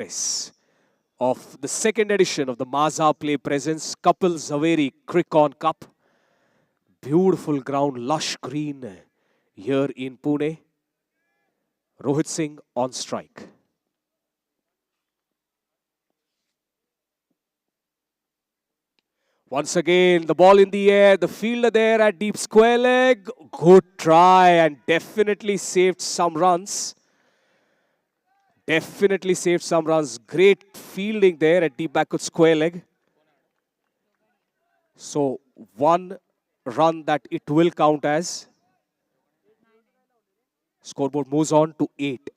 practice of the second edition of the Maza Play presents Kapil Zaveri Crick-On Cup. Beautiful ground, lush green here in Pune. Rohit Singh on strike. Once again, the ball in the air, the fielder there at deep square leg. Good try and definitely saved some runs. Definitely saved some runs. Great fielding there at deep backward square leg. So, one run that it will count as. Scoreboard moves on to 8.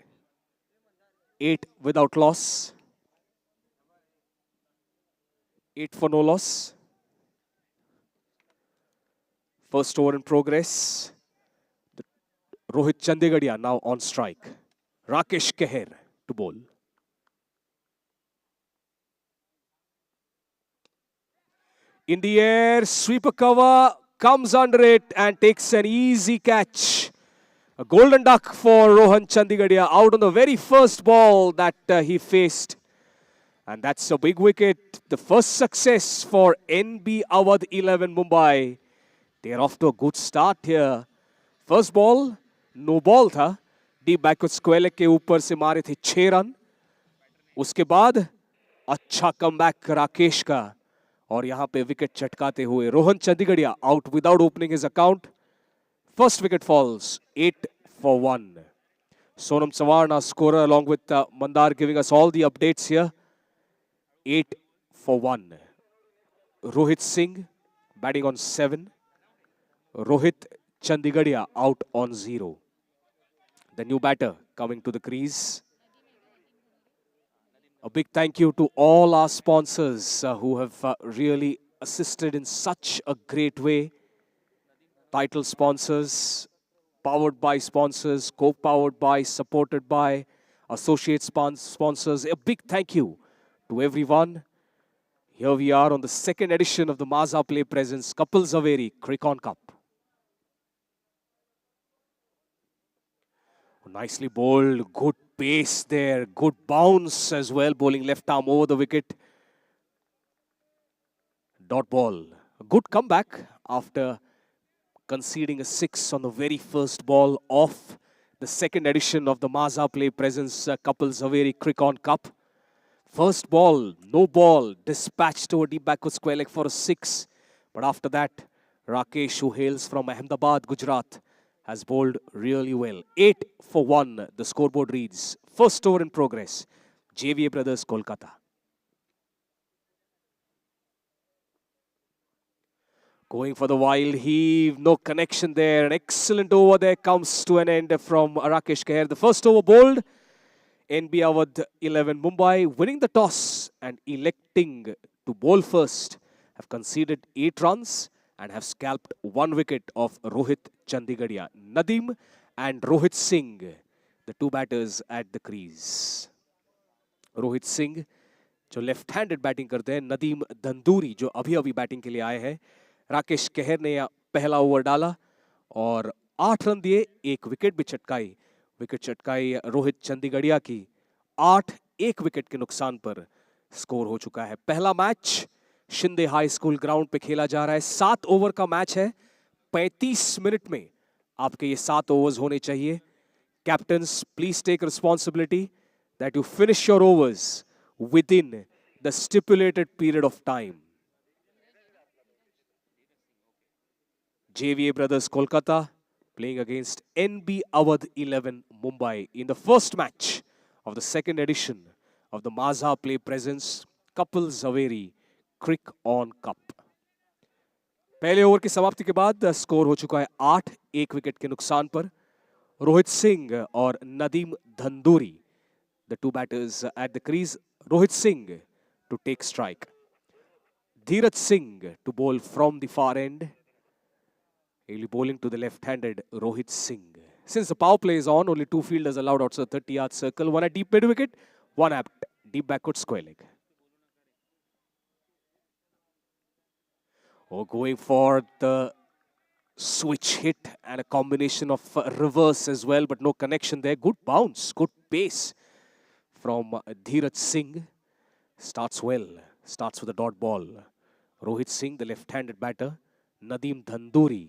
8 without loss. 8 for no loss. First over in progress. Rohit Chandigadia now on strike. Rakesh Keher to bowl. In the air, sweeper cover, comes under it and takes an easy catch. A golden duck for Rohan Chandigadia out on the very first ball that he faced. And that's a big wicket. The first success for NB Awadh 11 Mumbai. They're off to a good start here. First ball, no ball था. Deep backward square leg के ऊपर से मारे थे 6 run. उसके बाद अच्छा comeback Rakesh का. और यहाँ पे विकेट चटकाते हुए Rohan Chandigarhia out without opening his account. First wicket falls, 8 for 1. Sonam Chauhan, our scorer, along with Mandar giving us all the updates here. 8 for 1. Rohit Singh batting on 7. Rohit Chandigadia out on 0. The new batter coming to the crease. A big thank you to all our sponsors who have really assisted in such a great way. Title sponsors, powered by sponsors, co-powered by, supported by, associate sponsors. A big thank you to everyone. Here we are on the second edition of the Maza Play presents Kapil Zaveri Crick-On Cup. Nicely bowled, good pace there, good bounce as well, bowling left arm over the wicket. Dot ball. A good comeback after conceding a 6 on the very first ball of the second edition of the Maza Play presents Kapil Zaveri Crick-On Cup. First ball, no ball, dispatched to a deep backward square leg for a 6. But after that, Rakesh, who hails from Ahmedabad, Gujarat, has bowled really well. 8 for 1, the scoreboard reads. First over in progress, JVA Brothers, Kolkata. Going for the wild heave, no connection there. An excellent over there comes to an end from Rakesh Keher. The first over bowled, NB Awadh 11 Mumbai, winning the toss and electing to bowl first, have conceded 8 runs and have scalped 1 wicket of Rohit Chandigadia. Nadeem and Rohit Singh, the 2 batters at the crease. Rohit Singh, जो left-handed batting करते हैं, नदीम दंदूरी जो अभी-अभी batting के लिए आए हैं. राकेश केहर ने पहला ओवर डाला और 8 रन दिए, 1 विकेट भी चटकाई. विकेट चटकाई रोहित चंडीगढ़िया की. 8 1 विकेट के नुकसान पर स्कोर हो चुका है. पहला match Shinde high school ground पे खेला जा रहा है. 7 ओवर का मैच है. 35 मिनट में आपके ये 7 ओवर्स होने चाहिए. Captains, please take responsibility that you finish your overs within the stipulated period of time. JVA Brothers Kolkata playing against NB Awadh 11 Mumbai in the first match of the second edition of the Maza Play presents Kapil Zaveri Crick-On Cup. पहले over की समाप्ति के बाद score हो चुका है 8 1 wicket के नुकसान पर. रोहित सिंह और Nadeem धंदूरी, the 2 batters at the crease. Rohit Singh to take strike. Dheeraj Singh to bowl from the far end. He'll be bowling to the left-handed Rohit Singh. Since the power play is on, only 2 fielders allowed outside 30-yard circle. One at deep mid-wicket, one at deep backward square leg. Oh, going for the switch hit and a combination of reverse as well, but no connection there. Good bounce, good pace. from Dheeraj Singh. Starts well, starts with a dot ball. Rohit Singh, the left-handed batter. Nadeem Dhanduri,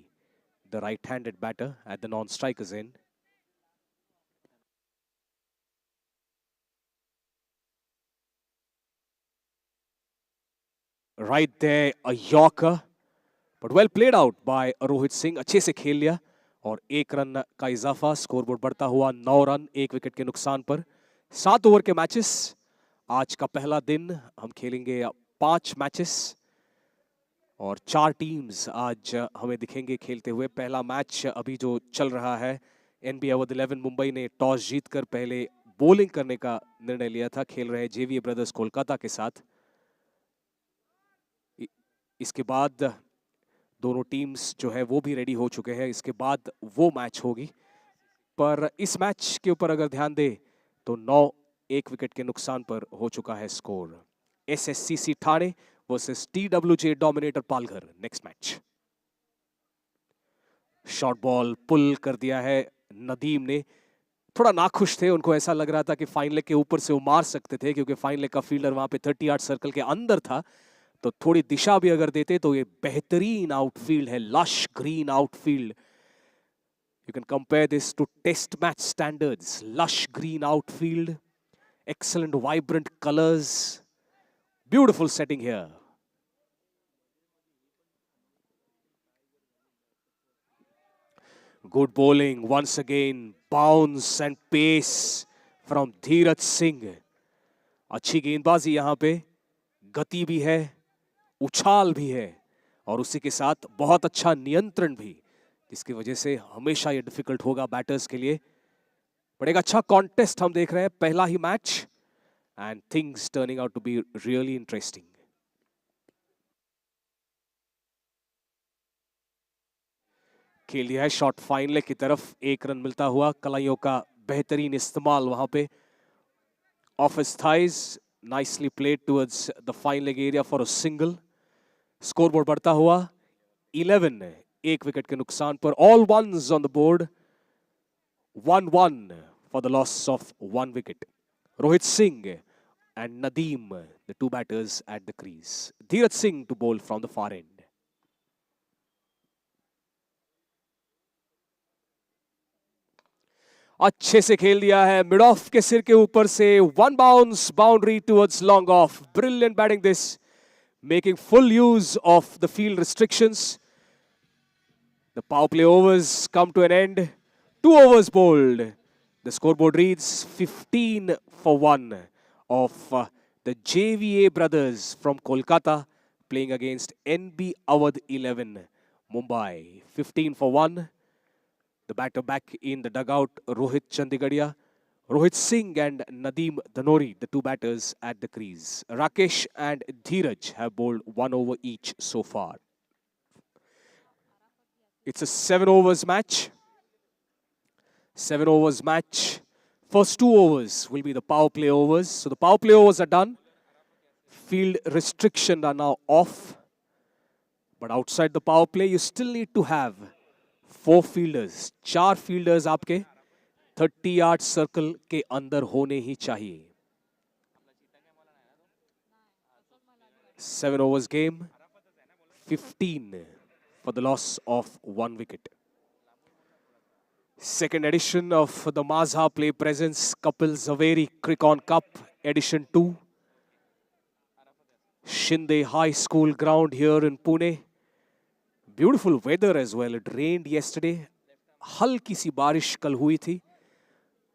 the right-handed batter at the non-strikers end. Right there, a Yorker. But well played out by Rohit Singh. अच्छे से खेल लिया और 1 run का इजाफा. Scoreboard बढ़ता हुआ 9 run 1 wicket के नुकसान पर. 7 ओवर के मैचेस. आज का पहला दिन हम खेलेंगे 5 मैचेस और 4 टीम्स आज हमें दिखेंगे खेलते हुए. पहला मैच अभी जो चल रहा है, एनबी अवध 11 मुंबई ने टॉस जीतकर पहले बॉलिंग करने का निर्णय लिया था. खेल रहे जेवीए ब्रदर्स कोलकाता के साथ. इसके बाद दोनों टीम्स जो है वो भी रेडी हो चुके हैं. इसके बाद वो मैच होगी. पर इस मैच के ऊपर अगर ध्यान दे तो 9 1 विकेट के नुकसान पर हो चुका है score. SSCC Thane versus TWJ dominator Palghar. Next match. Short ball pull कर दिया है नदीम ने. थोड़ा नाखुश थे. उनको ऐसा लग रहा था कि फाइन लेग के ऊपर से वो मार सकते थे क्योंकि फाइन लेग का फील्डर वहां पे 30 यार्ड सर्कल के अंदर था. तो थोड़ी दिशा भी अगर देते तो ये बेहतरीन आउटफील्ड है. Lush green outfield. You can compare this to test match standards. Lush green outfield, excellent vibrant colors, beautiful setting here. Good bowling once again. Bounce and pace from Dheeraj Singh. अच्छी गेंदबाजी यहां पे. गति भी है, उछाल भी है और उसी के साथ बहुत अच्छा नियंत्रण भी, जिसकी वजह से हमेशा ये डिफिकल्ट होगा बैटर्स के लिए. बट एक अच्छा कॉन्टेस्ट हम देख रहे हैं. पहला ही match and things turning out to be really interesting. खेल दिया है शॉट फाइन लेग की तरफ. 1 रन मिलता हुआ. कलाइयों का बेहतरीन इस्तेमाल वहां पे. Off his thighs, nicely played towards the fine leg area for a single. Scoreboard बढ़ता हुआ 11 1 विकेट के नुकसान पर. All ones on the board. 1-1 for the loss of 1 wicket. Rohit Singh and Nadeem, the 2 batters at the crease. Dheeraj Singh to bowl from the far end. अच्छे से खेल दिया है. मिड ऑफ के सिर के ऊपर से 1 bounce boundary towards long off. Brilliant batting this. Making full use of the field restrictions. The power play overs come to an end. 2 overs bowled. The scoreboard reads 15 for 1 of the JVA brothers from Kolkata playing against NB Awadh 11 Mumbai. 15 for 1. The batter back in the dugout, Rohit Chandigadia. Rohit Singh and Nadeem Dhanuri, the 2 batters at the crease. Rakesh and Dheeraj have bowled 1 over each so far. It's a 7 overs match. 7 overs match. First 2 overs will be the power play overs. So the power play overs are done. Field restrictions are now off. But outside the power play, you still need to have 4 fielders. 4 fielders आपके 30 yard circle के अंदर होने ही चाहिए. 7 overs game. 15 for the loss of 1 wicket. Second edition of the Mazha Play presents Kapil Zaveri Cricket Cup Edition 2. Shinde High School ground here in Pune. Beautiful weather as well. It rained yesterday. हल्की सी बारिश कल हुई थी.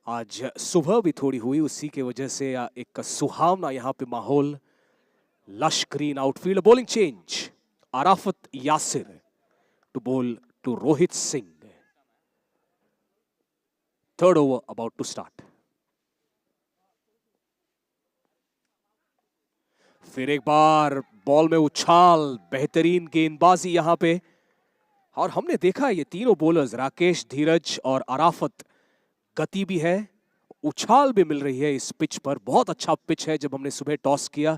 आज सुबह भी थोड़ी हुई. उसी के वजह से एक सुहावना यहाँ पे माहौल. Lush green outfield. A bowling change. Arafat Yasir to bowl to Rohit Singh. Third over about to start. फिर एक बार बॉल में उछाल. बेहतरीन गेंदबाजी यहां पे. और हमने देखा ये तीनों बॉलर्स राकेश, धीरज और अराफत, गति भी है, उछाल भी मिल रही है इस पिच पर. बहुत अच्छा पिच है. जब हमने सुबह टॉस किया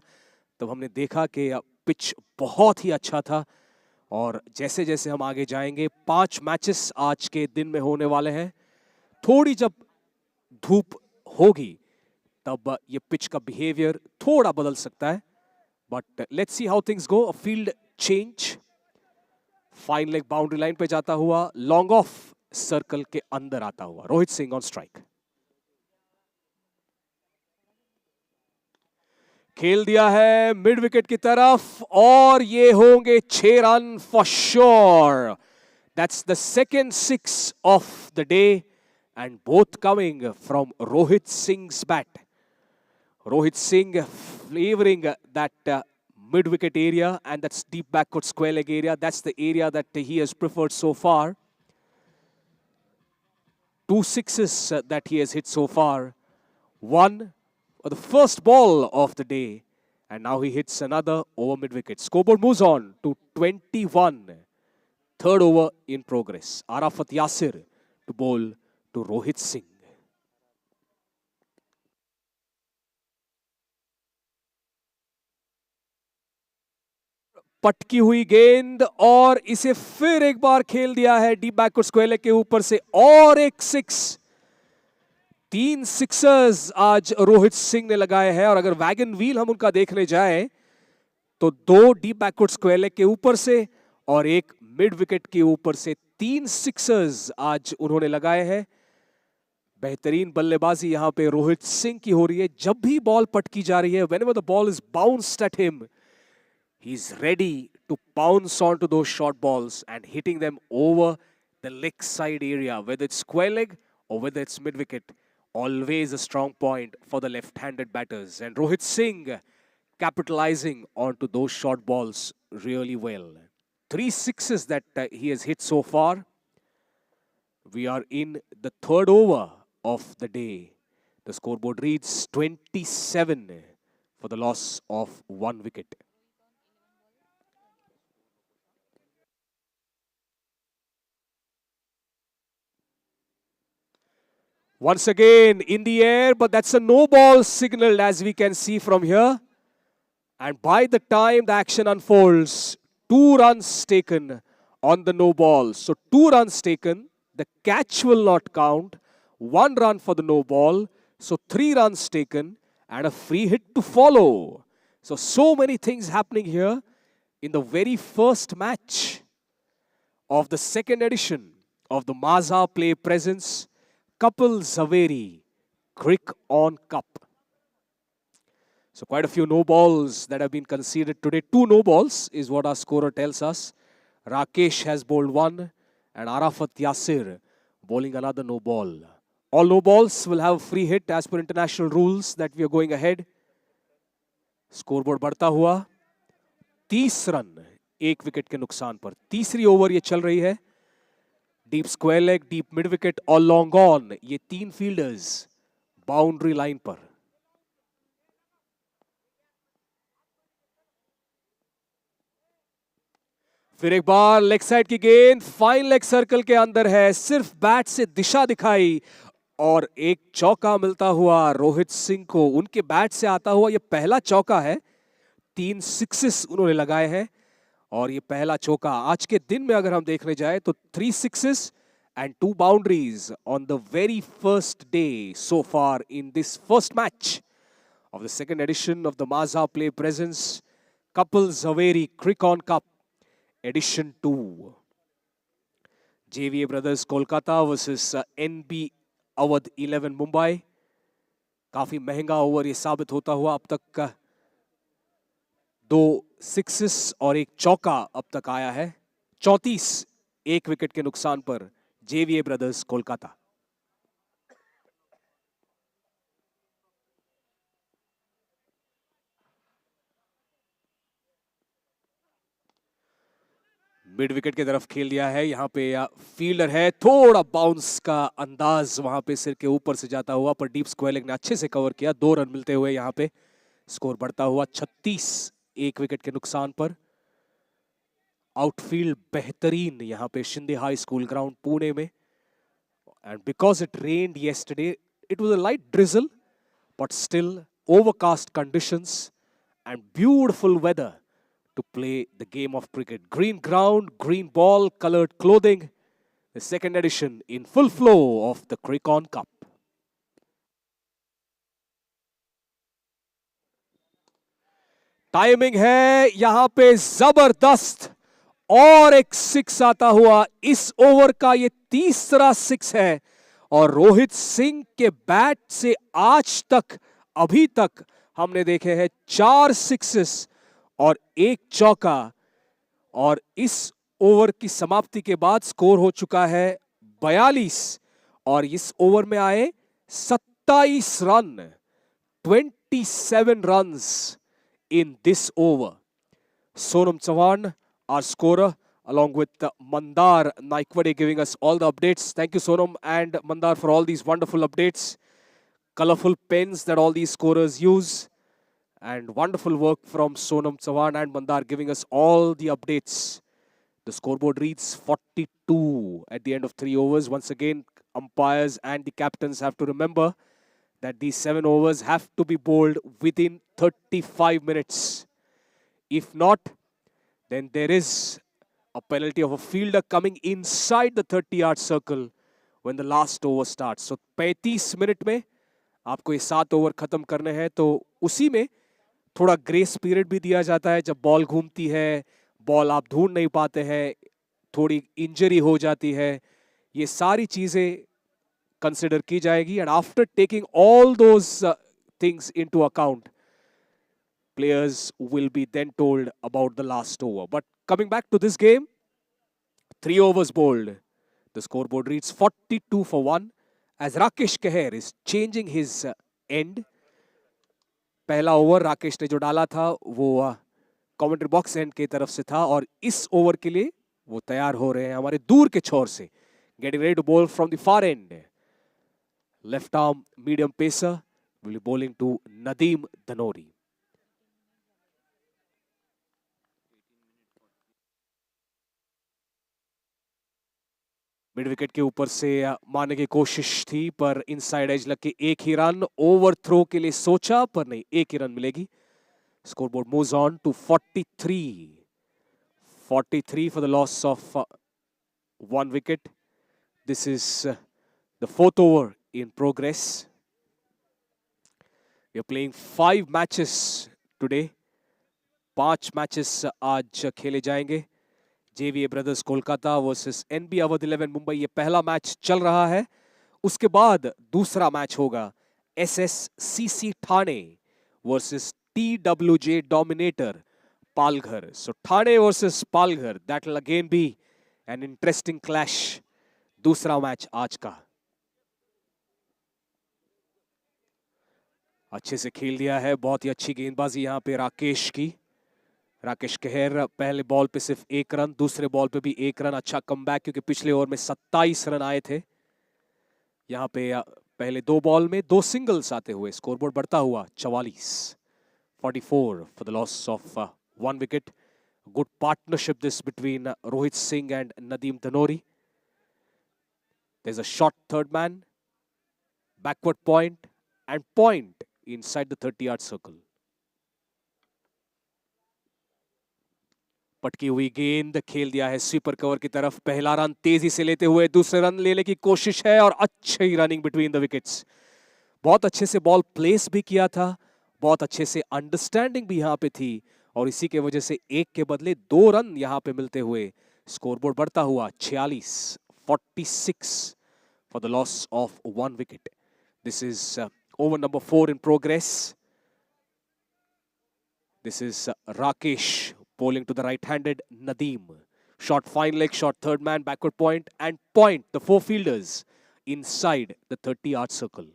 तब हमने देखा कि पिच बहुत ही अच्छा था. और जैसे जैसे हम आगे जाएंगे, 5 मैचेस आज के दिन में होने वाले हैं. थोड़ी जब धूप होगी तब ये पिच का बिहेवियर थोड़ा बदल सकता है. But let's see how things go. A field change. Fine leg boundary line पे जाता हुआ, लॉन्ग ऑफ सर्कल के अंदर आता हुआ. Rohit Singh on strike. खेल दिया है मिड विकेट की तरफ और ये होंगे 6 run for sure. That's the second 6 of the day and both coming from Rohit Singh's bat. Rohit Singh flavoring that mid-wicket area and that's deep backward square leg area. That's the area that he has preferred so far. 2 sixes that he has hit so far. One for the first ball of the day. And now he hits another over mid-wicket. Scoreboard moves on to 21. Third over in progress. Arafat Yasir to bowl to Rohit Singh. पटकी हुई गेंद और इसे फिर एक बार खेल दिया है डीप बैकवर्ड स्क्वायर लेग के ऊपर से और एक 6. 3 सिक्सर्स आज रोहित सिंह ने लगाए हैं और अगर वैगन व्हील हम उनका देखने जाएं तो 2 डीप बैकवर्ड स्क्वायर लेग के ऊपर से और एक मिड विकेट के ऊपर से 3 सिक्सर्स आज उन्होंने लगाए हैं. बेहतरीन बल्लेबाजी यहां पे रोहित सिंह की हो रही है. जब भी बॉल पटकी जा रही है, whenever the ball is bounced at him, he's ready to pounce onto those short balls and hitting them over the leg side area, whether it's square leg or whether it's mid wicket. Always a strong point for the left-handed batters. And Rohit Singh capitalizing onto those short balls really well. 3 sixes that he has hit so far. We are in the third over of the day. The scoreboard reads 27 for the loss of 1 wicket. Once again in the air, but that's a no ball signaled as we can see from here. And by the time the action unfolds, 2 runs taken on the no ball. So 2 runs taken, the catch will not count. 1 run for the no ball, so 3 runs taken and a free hit to follow. So many things happening here in the very first match of the second edition of the Mazha Play Presents Kapil Zaveri Crick On Cup. So quite a few no balls that have been conceded today. 2 no balls is what our scorer tells us. Rakesh has bowled 1 and Arafat Yasir bowling another no ball. All no balls will have a free hit as per international rules that we are going ahead. Scoreboard बढ़ता हुआ 30 run 1 wicket के नुकसान पर. तीसरी over ये चल रही है. Deep square leg, deep mid wicket और लॉन्ग ऑन, ये 3 फील्डर्स बाउंड्री लाइन पर. फिर एक बार लेग साइड की गेंद फाइन लेग सर्कल के अंदर है. सिर्फ बैट से दिशा दिखाई और एक चौका मिलता हुआ रोहित सिंह को. उनके बैट से आता हुआ ये पहला चौका है. 3 सिक्सेस उन्होंने लगाए हैं और ये पहला चौका आज के दिन में अगर हम देखने जाए तो 3 sixes and 2 boundaries on the very first day so far in this first match of the second edition of the Mazha Play Presents Kapil Zaveri Crick On Cup Edition 2. JVA Brothers Kolkata versus NB Awadh 11 Mumbai. काफी महंगा over ये साबित होता हुआ. अब तक 2 sixes और एक चौका अब तक आया है. 34 1 विकेट के नुकसान पर JVA Brothers Kolkata. Mid wicket की तरफ खेल दिया है. यहां पे फील्डर है, थोड़ा बाउंस का अंदाज वहां पे सिर के ऊपर से जाता हुआ, पर डीप स्क्वायर लेग ने अच्छे से कवर किया. 2 रन मिलते हुए यहां पे स्कोर बढ़ता हुआ 36 1 विकेट के नुकसान पर. आउटफील्ड बेहतरीन यहां पे Shinde high school ground Pune में. And because it rained yesterday, it was a light drizzle but still overcast conditions and beautiful weather to play the game of cricket. Green ground, green ball, colored clothing. The second edition in full flow of the Crick On Cup. Timing है यहां पे जबरदस्त और एक six आता हुआ। इस over का ये तीसरा सिक्स है और रोहित सिंह के बैट से आज तक अभी तक हमने देखे हैं 4 सिक्सेस और एक चौका। और इस ओवर की समाप्ति के बाद स्कोर हो चुका है 42 और इस ओवर में आए 27 run, 27 runs in this over. Sonam Chauhan, our scorer, along with Mandar Naikwade giving us all the updates. Thank you, Sonam and Mandar, for all these wonderful updates. Colorful pens that all these scorers use. And wonderful work from Sonam Chauhan and Mandar giving us all the updates. The scoreboard reads 42 at the end of 3 overs. Once again, umpires and the captains have to remember that these 7 overs have to be bowled within 35 minutes. If not, then there is a penalty of a fielder coming inside the 30-yard circle when the last over starts. So 35 minute में आपको ये 7 over खत्म करने हैं, तो उसी में थोड़ा ग्रेस पीरियड भी दिया जाता है। जब बॉल घूमती है, बॉल आप ढूंढ नहीं पाते हैं, थोड़ी इंजरी हो जाती है, ये सारी चीजें कंसिडर की जाएगी। And after taking all those things into account, players will be then told about the last over. But coming back to this game, 3 overs bowled. The scoreboard reads 42 for 1 as Rakesh Keher is changing his end. पहला over Rakesh ने जो डाला था वो commentary box and की तरफ से था और इस ओवर के लिए वो तैयार हो रहे हैं हमारे दूर के छोर से। Getting ready to bowl from the far end. Left arm medium pacer will be bowling to Nadeem Dhanori. Mid wicket के ऊपर से मारने की कोशिश थी पर इनसाइड एज लग के एक ही रन। ओवर थ्रो के लिए सोचा पर नहीं, एक ही रन मिलेगी। Scoreboard moves on to 43 for the loss of 1 wicket. This is the 4th over in progress. We are playing 5 matches today. 5 matches आज खेले जाएंगे। JVA brothers Kolkata versus NB Awadh 11 Mumbai, ये पहला मैच चल रहा है। उसके बाद दूसरा मैच होगा SSCC Thane versus TWJ dominator Palghar. So Thane versus Palghar, that will again be an interesting clash. दूसरा मैच आज का। अच्छे से खेल दिया है, बहुत ही अच्छी गेंदबाजी यहाँ पे राकेश की। राकेश केहर पहले बॉल पे सिर्फ 1 रन, दूसरे बॉल पे भी 1 रन। अच्छा कमबैक, क्योंकि पिछले ओवर में 27 रन आए थे। यहाँ पे पहले 2 बॉल में 2 सिंगल्स आते हुए स्कोरबोर्ड बढ़ता हुआ 44 for the loss of 1 wicket. Good partnership this between Rohit Singh and Nadeem Dhanori. There is a shot third man, backward point and point inside the 30-yard circle. पटकी हुई गेंद खेल दिया है स्वीपर कवर की तरफ। पहला रन तेजी से लेते हुए दूसरे रन लेने की कोशिश है और अच्छी रनिंग बिटवीन द विकेट्स। बहुत अच्छे से बॉल प्लेस भी किया था, बहुत अच्छे से अंडरस्टैंडिंग भी यहाँ पे थी और इसी के वजह से 1 के बदले 2 रन यहाँ पे मिलते हुए स्कोरबोर्ड बढ़ता हुआ 46 for the loss of 1 wicket. This is over number 4 in progress. This is Rakesh bowling to the right-handed Nadeem. Short fine leg, short third man, backward point and point the 4 fielders inside the 30-yard circle.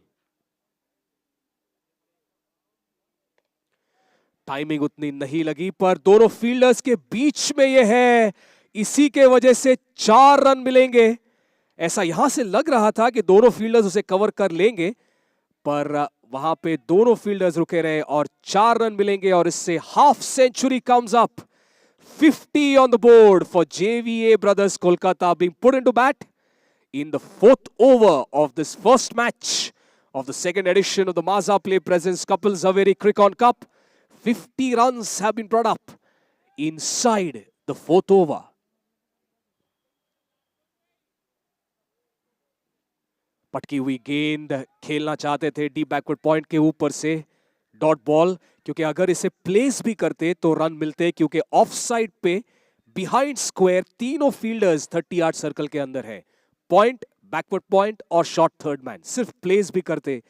Timing उतनी नहीं लगी पर दोनों fielders के बीच में यह है, इसी के वजह से 4 रन मिलेंगे। ऐसा यहां से लग रहा था कि दोनों फील्डर्स उसे कवर कर लेंगे पर वहां पे दोनों फील्डर्स रुके रहे और 4 रन मिलेंगे और इससे half century comes up. 50 on the board for JVA Brothers Kolkata being put into bat in the 4th over of this first match of the 2nd edition of the Maza Play presents Kapil Zaveri Cricket Cup. 50 runs have been brought up inside the 4th over. पटकी हुई गेंद खेलना चाहते थे deep backward point के ऊपर से dot ball, क्योंकि अगर इसे प्लेस भी करते तो रन मिलते, क्योंकि ऑफ साइड पे बिहाइंड स्क्वायर तीनों फील्डर्स 30 यार्ड सर्कल के अंदर है। पॉइंट, बैकवर्ड पॉइंट और शॉर्ट थर्ड मैन, सिर्फ प्लेस भी करते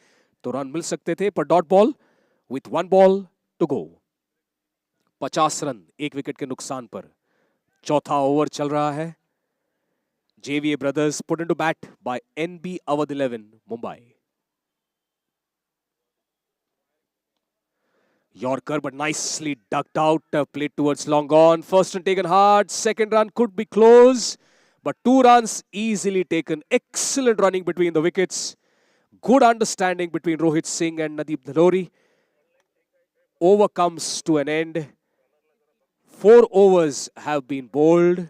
तो रन मिल सकते थे, पर dot ball with 1 ball to go. 50 run एक विकेट के नुकसान पर। चौथा ओवर चल रहा है। JVA brothers put into bat by NB Awadh 11 Mumbai. Yorker, but nicely ducked out, played towards long on. First run taken hard, second run could be close, but 2 runs easily taken. Excellent running between the wickets. Good understanding between Rohit Singh and Nadeep Dhalori. Over comes to an end. 4 overs have been bowled.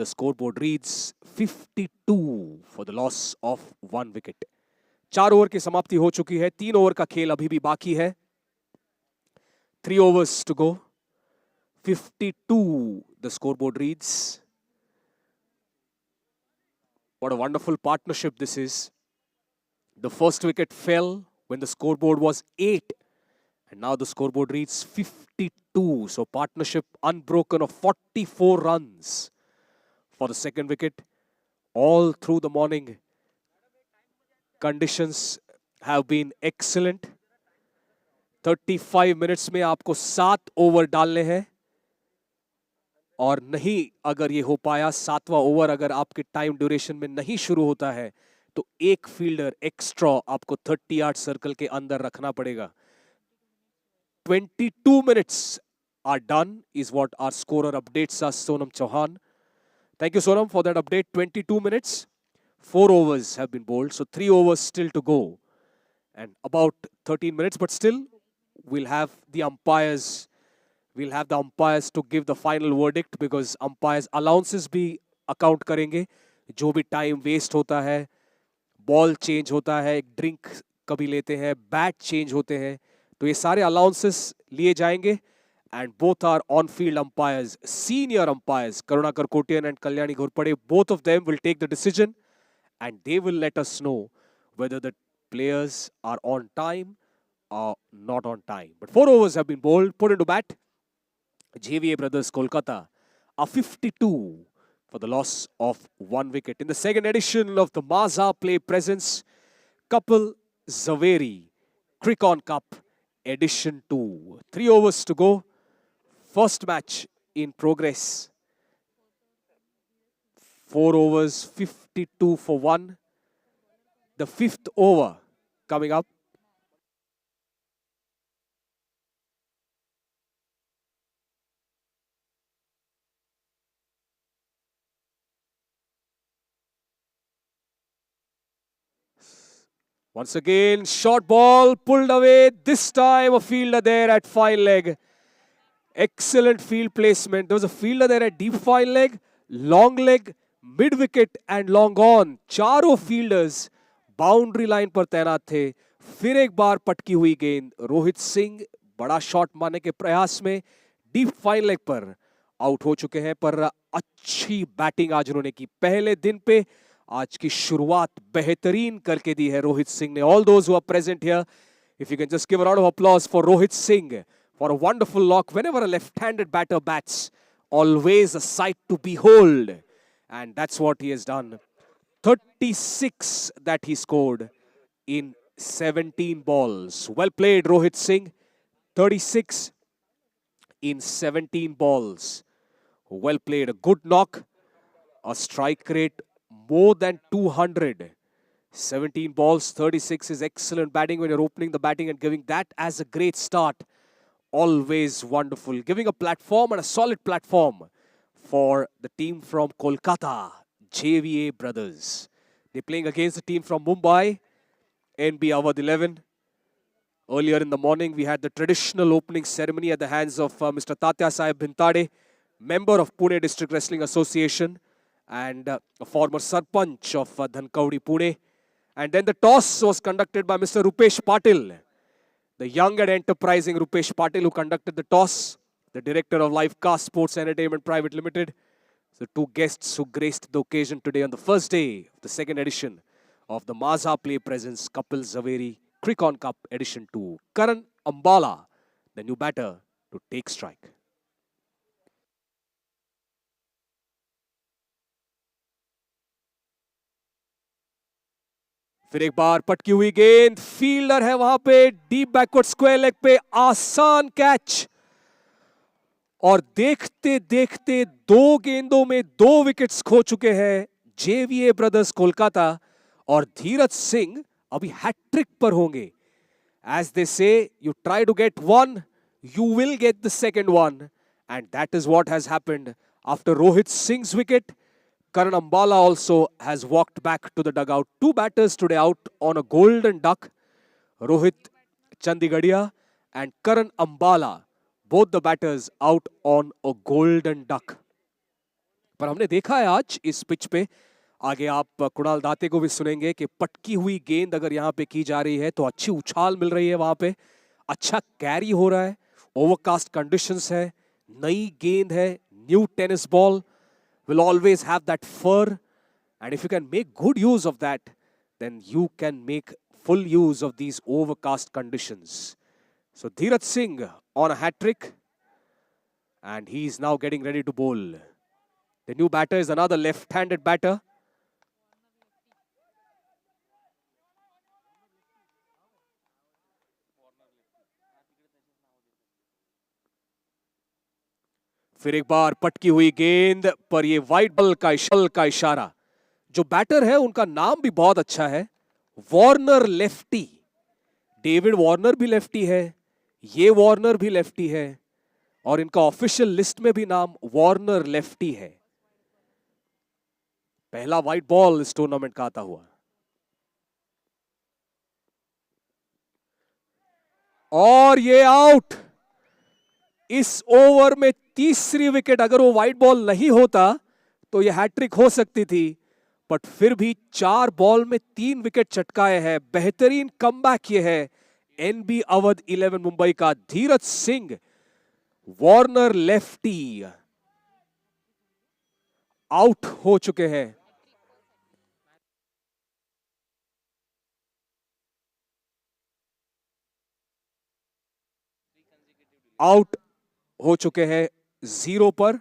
The scoreboard reads 52 for the loss of 1 wicket. 4 over की समाप्ति हो चुकी है। 3 over का खेल अभी भी बाकी है। 3 overs to go. 52 the scoreboard reads. What a wonderful partnership this is. The first wicket fell when the scoreboard was 8. And now the scoreboard reads 52. So partnership unbroken of 44 runs for the second wicket. All through the morning, conditions have been excellent. 35 minutes में आपको 7 over डालने हैं, और नहीं अगर ये हो पाया 7वां ओवर अगर आपके टाइम ड्यूरेशन में नहीं शुरू होता है तो एक फील्डर एक्स्ट्रा आपको 30 यार्ड सर्कल के अंदर रखना पड़ेगा। 22 minutes are done is what our scorer updates us, Sonam Chauhan. Thank you, Sonam, for that update. 22 minutes, 4 overs have been bowled, so 3 overs still to go. And about 13 minutes, but still, we'll have the umpires to give the final verdict, because umpires allowances भी account करेंगे। जो भी time waste होता है, ball change होता है, drink कभी लेते हैं, bat change होते हैं, तो ये सारे allowances लिए जाएंगे। And both are on-field umpires, senior umpires, Karunakar Kotian and Kalyani Ghorpade. Both of them will take the decision, and they will let us know whether the players are on time or not on time. But 4 overs have been bowled, put into bat. JVA brothers Kolkata are 52 for the loss of 1 wicket. In the second edition of the Maza Play presents Kapil Zaveri Cricket Cup Edition 2. 3 overs to go. First match in progress. 4 overs, 52 for 1. The 5th over coming up. Once again, short ball pulled away. This time a fielder there at 5 leg. Excellent field placement. There was a fielder there at deep 5 leg, long leg, mid wicket and long on. चारों fielders boundary line पर तैनात थे। फिर एक बार पटकी हुई गेंद। रोहित सिंह बड़ा शॉट मारने के प्रयास में डीप 5 लेग पर आउट हो चुके हैं, पर अच्छी बैटिंग आज उन्होंने की। पहले दिन पे आज की शुरुआत बेहतरीन करके दी है रोहित सिंह ने। All those who are present here, if you can just give a round of applause for Rohit Singh for a wonderful lock. Whenever a left-handed batter bats, always a sight to behold. And that's what he has done. 36 that he scored in 17 balls. Well played, Rohit Singh. 36 in 17 balls. Well played. A good knock. A strike rate more than 200. 17 balls, 36 is excellent batting when you're opening the batting and giving that as a great start. Always wonderful. Giving a platform and a solid platform for the team from Kolkata, JVA brothers. They're playing against the team from Mumbai, NB Awadh 11. Earlier in the morning, we had the traditional opening ceremony at the hands of Mr. Tatya Sahib Bhintade, member of Pune District Wrestling Association and a former Sarpanch of Dhankaudi, Pune. And then the toss was conducted by Mr. Rupesh Patil, the young and enterprising Rupesh Patil, who conducted the toss, the director of Livecast Sports Entertainment Private Limited. The two guests who graced the occasion today on the first day of the second edition of the Maza Play presents Kapil Zaveri Cricket Cup Edition 2. Karan Ambala, the new batter to take strike. फिर एक बार पटकी हुई गेंद, fielder है वहां पे, deep backward square leg पे, आसान कैच। और देखते देखते 2 गेंदों में 2 विकेट्स खो चुके हैं जेवीए ब्रदर्स कोलकाता, और धीरज सिंह अभी हैट्रिक पर होंगे। As they say, you try to get one, you will get the second one, and that is what has happened. After Rohit Singh's wicket, Karan Ambala also has walked back to the dugout. 2 batters today out on a golden duck. Rohit Chandigadia and Karan Ambala, both the batters out on a golden duck. पर हमने देखा है आज इस pitch पे, आगे आप कुणाल दाते को भी सुनेंगे कि पटकी हुई गेंद अगर यहाँ पे की जा रही है तो अच्छी उछाल मिल रही है वहां पे, अच्छा कैरी हो रहा है, ओवरकास्ट कंडीशंस है, नई गेंद है, new tennis ball will always have that fur, and if you can make good use of that, then you can make full use of these overcast conditions. So Dhiraj Singh on a hat-trick, and he's now getting ready to bowl. The new batter is another left-handed batter. फिर एक बार पटकी हुई गेंद पर ये wide ball का इशारा। जो बैटर है उनका नाम भी बहुत अच्छा है, वार्नर लेफ्टी। डेविड वार्नर भी लेफ्टी है, ये वार्नर भी लेफ्टी है, और इनका ऑफिशियल लिस्ट में भी नाम वार्नर लेफ्टी है। पहला वाइड बॉल इस टूर्नामेंट का आता हुआ, और ये आउट। इस ओवर में तीसरी विकेट, अगर वो वाइड बॉल नहीं होता तो ये हैट्रिक हो सकती थी, बट फिर भी 4 बॉल में 3 विकेट चटकाए हैं। बेहतरीन कमबैक ये है एनबी अवध 11 मुंबई का। Dheeraj Singh, Warner lefty, out हो चुके हैं। आउट हो चुके हैं 0 पर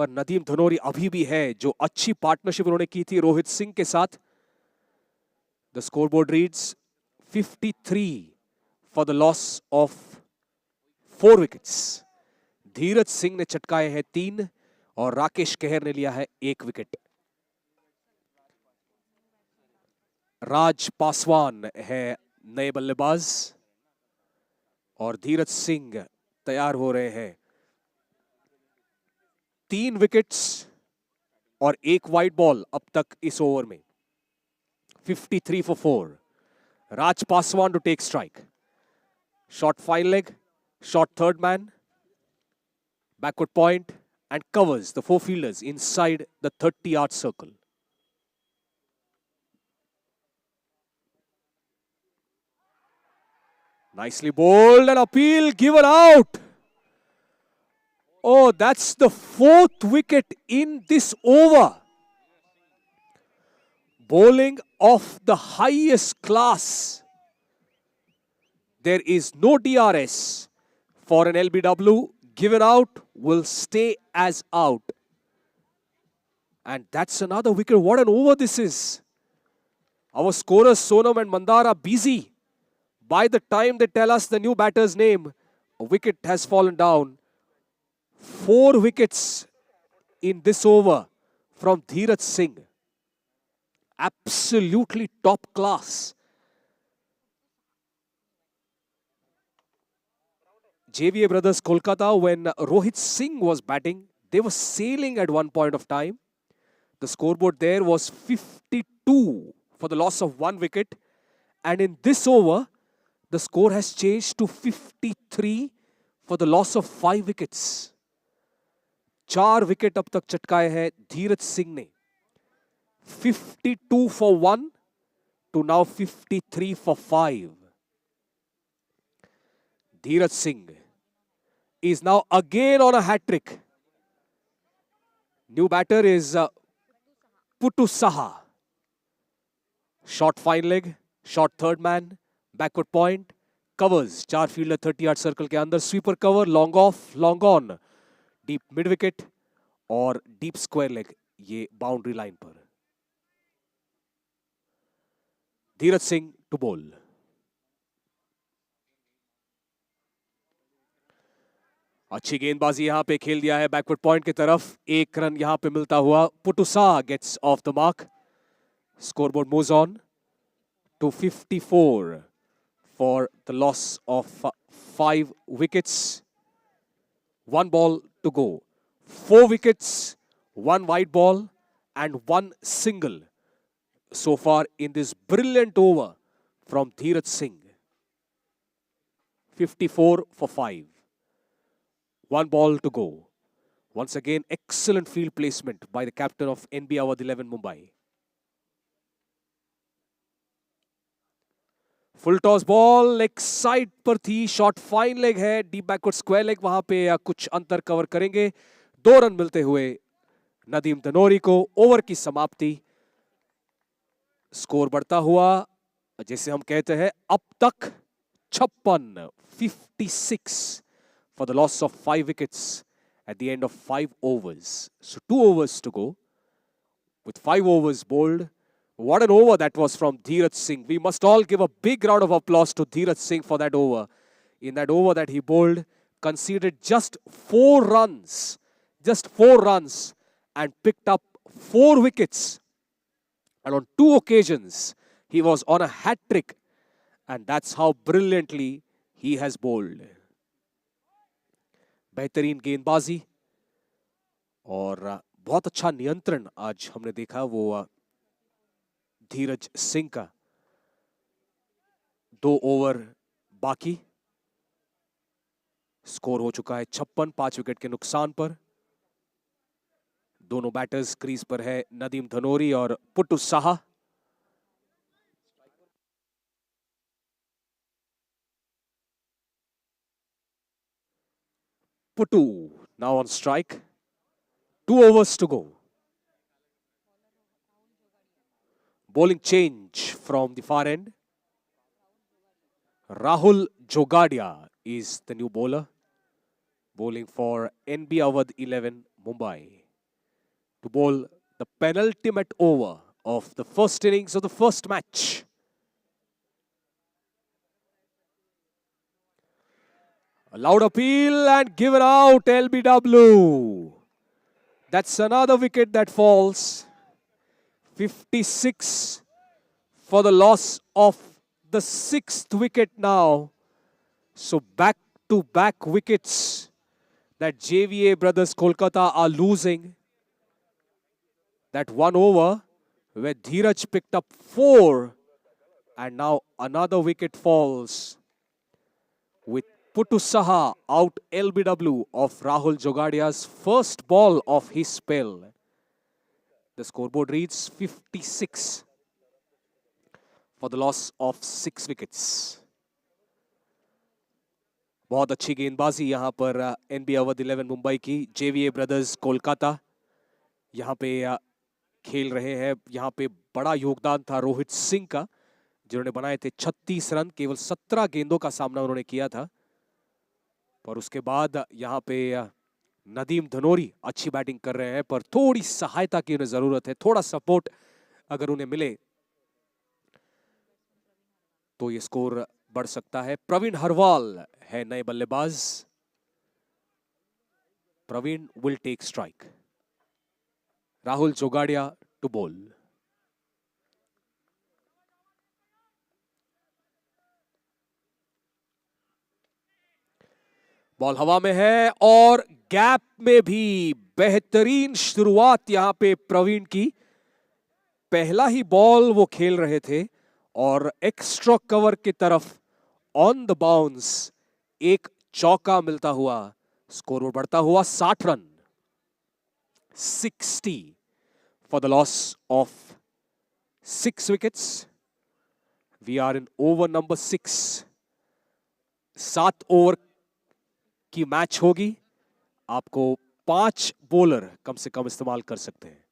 नदीम धनोरी अभी भी है, जो अच्छी पार्टनरशिप उन्होंने की थी रोहित सिंह के साथ। The scoreboard reads 53 for the loss of 4 wickets. Dheeraj Singh ने चटकाए हैं 3 और राकेश कहर ने लिया है 1 विकेट। राज पासवान है नए बल्लेबाज और धीरज सिंह तैयार हो रहे हैं। 3 विकेट्स और 1 वाइड बॉल अब तक इस ओवर में। 53 for 4. Raj Paswan to take strike. Short fine leg, short third man, backward point, and covers the 4 fielders inside the 30-yard circle. Nicely bowled, and appeal given out. Oh, that's the 4th wicket in this over. Bowling of the highest class. There is no DRS for an LBW. Given out will stay as out. And that's another wicket. What an over this is. Our scorers Sonam and Mandara busy. By the time they tell us the new batter's name, a wicket has fallen down. 4 wickets in this over from Dhiraj Singh. Absolutely top class. JVA Brothers Kolkata, when Rohit Singh was batting, they were sailing at one point of time. The scoreboard there was 52 for the loss of 1 wicket. And in this over, the score has changed to 53 for the loss of 5 wickets. 4 wicket अब तक चटकाए हैं धीरज सिंह ने। 52 for 1 to now 53 for 5. Dhiraj Singh is now again on a hat-trick. New batter is Puttu Saha. Short fine leg, short third man, backward point, covers, 4 fielder 30 yard circle के अंदर, sweeper cover, long off, long on, deep mid wicket और deep square leg, ये boundary line पर। Dheeraj Singh to ball. अच्छी गेंदबाजी यहां पे खेल दिया है बैकवर्ड पॉइंट की तरफ, एक रन यहां पे मिलता हुआ। पुटुसा gets off the mark. Scoreboard moves on to 54 for the loss of 5 wickets. 1 ball to go. 4 wickets, 1 wide ball and 1 single so far in this brilliant over from Dheeraj Singh. 54 for 5. 1 ball to go. Once again, excellent field placement by the captain of NB Awadh 11 Mumbai. Full toss ball leg side पर थी, shot fine leg है, deep backward square leg, वहां पे कुछ अंतर cover करेंगे। 2 run मिलते हुए नदीम धनोरी को। ओवर की समाप्ति। स्कोर बढ़ता हुआ, जैसे हम कहते हैं अब तक 56 for the loss of 5 wickets at the end of 5 overs. So 2 overs to go with 5 overs bowled. What an over that was from Dheeraj Singh. We must all give a big round of applause to Dheeraj Singh for that over. In that over that he bowled, conceded just 4 runs. Just 4 runs and picked up 4 wickets. And on 2 occasions, he was on a hat-trick. And that's how brilliantly he has bowled. बेहतरीन गेंदबाजी और बहुत अच्छा नियंत्रण आज हमने देखा वो धीरज सिंह का। 2 ओवर बाकी, स्कोर हो चुका है 56, 5 विकेट के नुकसान पर। दोनों बैटर्स क्रीज पर है, नदीम धनोरी और puttu Saha. Puttu now on strike. 2 overs to go. Bowling change from the far end. Rahul Jogadia is the new bowler, bowling for NB Awadh 11 Mumbai, to bowl the penultimate over of the first innings of the first match. A loud appeal and given out, LBW. That's another wicket that falls. 56 for the loss of the 6th wicket now. So back-to-back wickets that JVA Brothers Kolkata are losing. That 1 over where Dheeraj picked up 4 and now another wicket falls with Putu Saha out LBW of Rahul Jogadia's first ball of his spell. The scoreboard reads 56 for the loss of 6 wickets. बहुत अच्छी गेंदबाजी यहां पर NB Awadh 11 Mumbai की। जेवीए brothers Kolkata यहां पे खेल रहे हैं। यहां पे बड़ा योगदान था रोहित सिंह का, जिन्होंने बनाए थे 36 रन। केवल 17 गेंदों का सामना उन्होंने किया था। पर उसके बाद यहां पे नदीम धनोरी अच्छी बैटिंग कर रहे हैं, पर थोड़ी सहायता की उन्हें जरूरत है। थोड़ा सपोर्ट अगर उन्हें मिले तो ये स्कोर बढ़ सकता है। प्रवीण हरवाल है नए बल्लेबाज। Praveen will take strike. Rahul Jogadia to ball. Ball हवा में है और गैप में भी बेहतरीन शुरुआत यहां पे प्रवीण की। पहला ही बॉल वो खेल रहे थे और एक्स्ट्रा कवर की तरफ ऑन द बाउंस एक चौका मिलता हुआ स्कोर बढ़ता हुआ 60 run. 60 for the loss of 6 wickets. We are in over number 6. 7 over की मैच होगी। आपको 5 बॉलर कम से कम इस्तेमाल कर सकते हैं।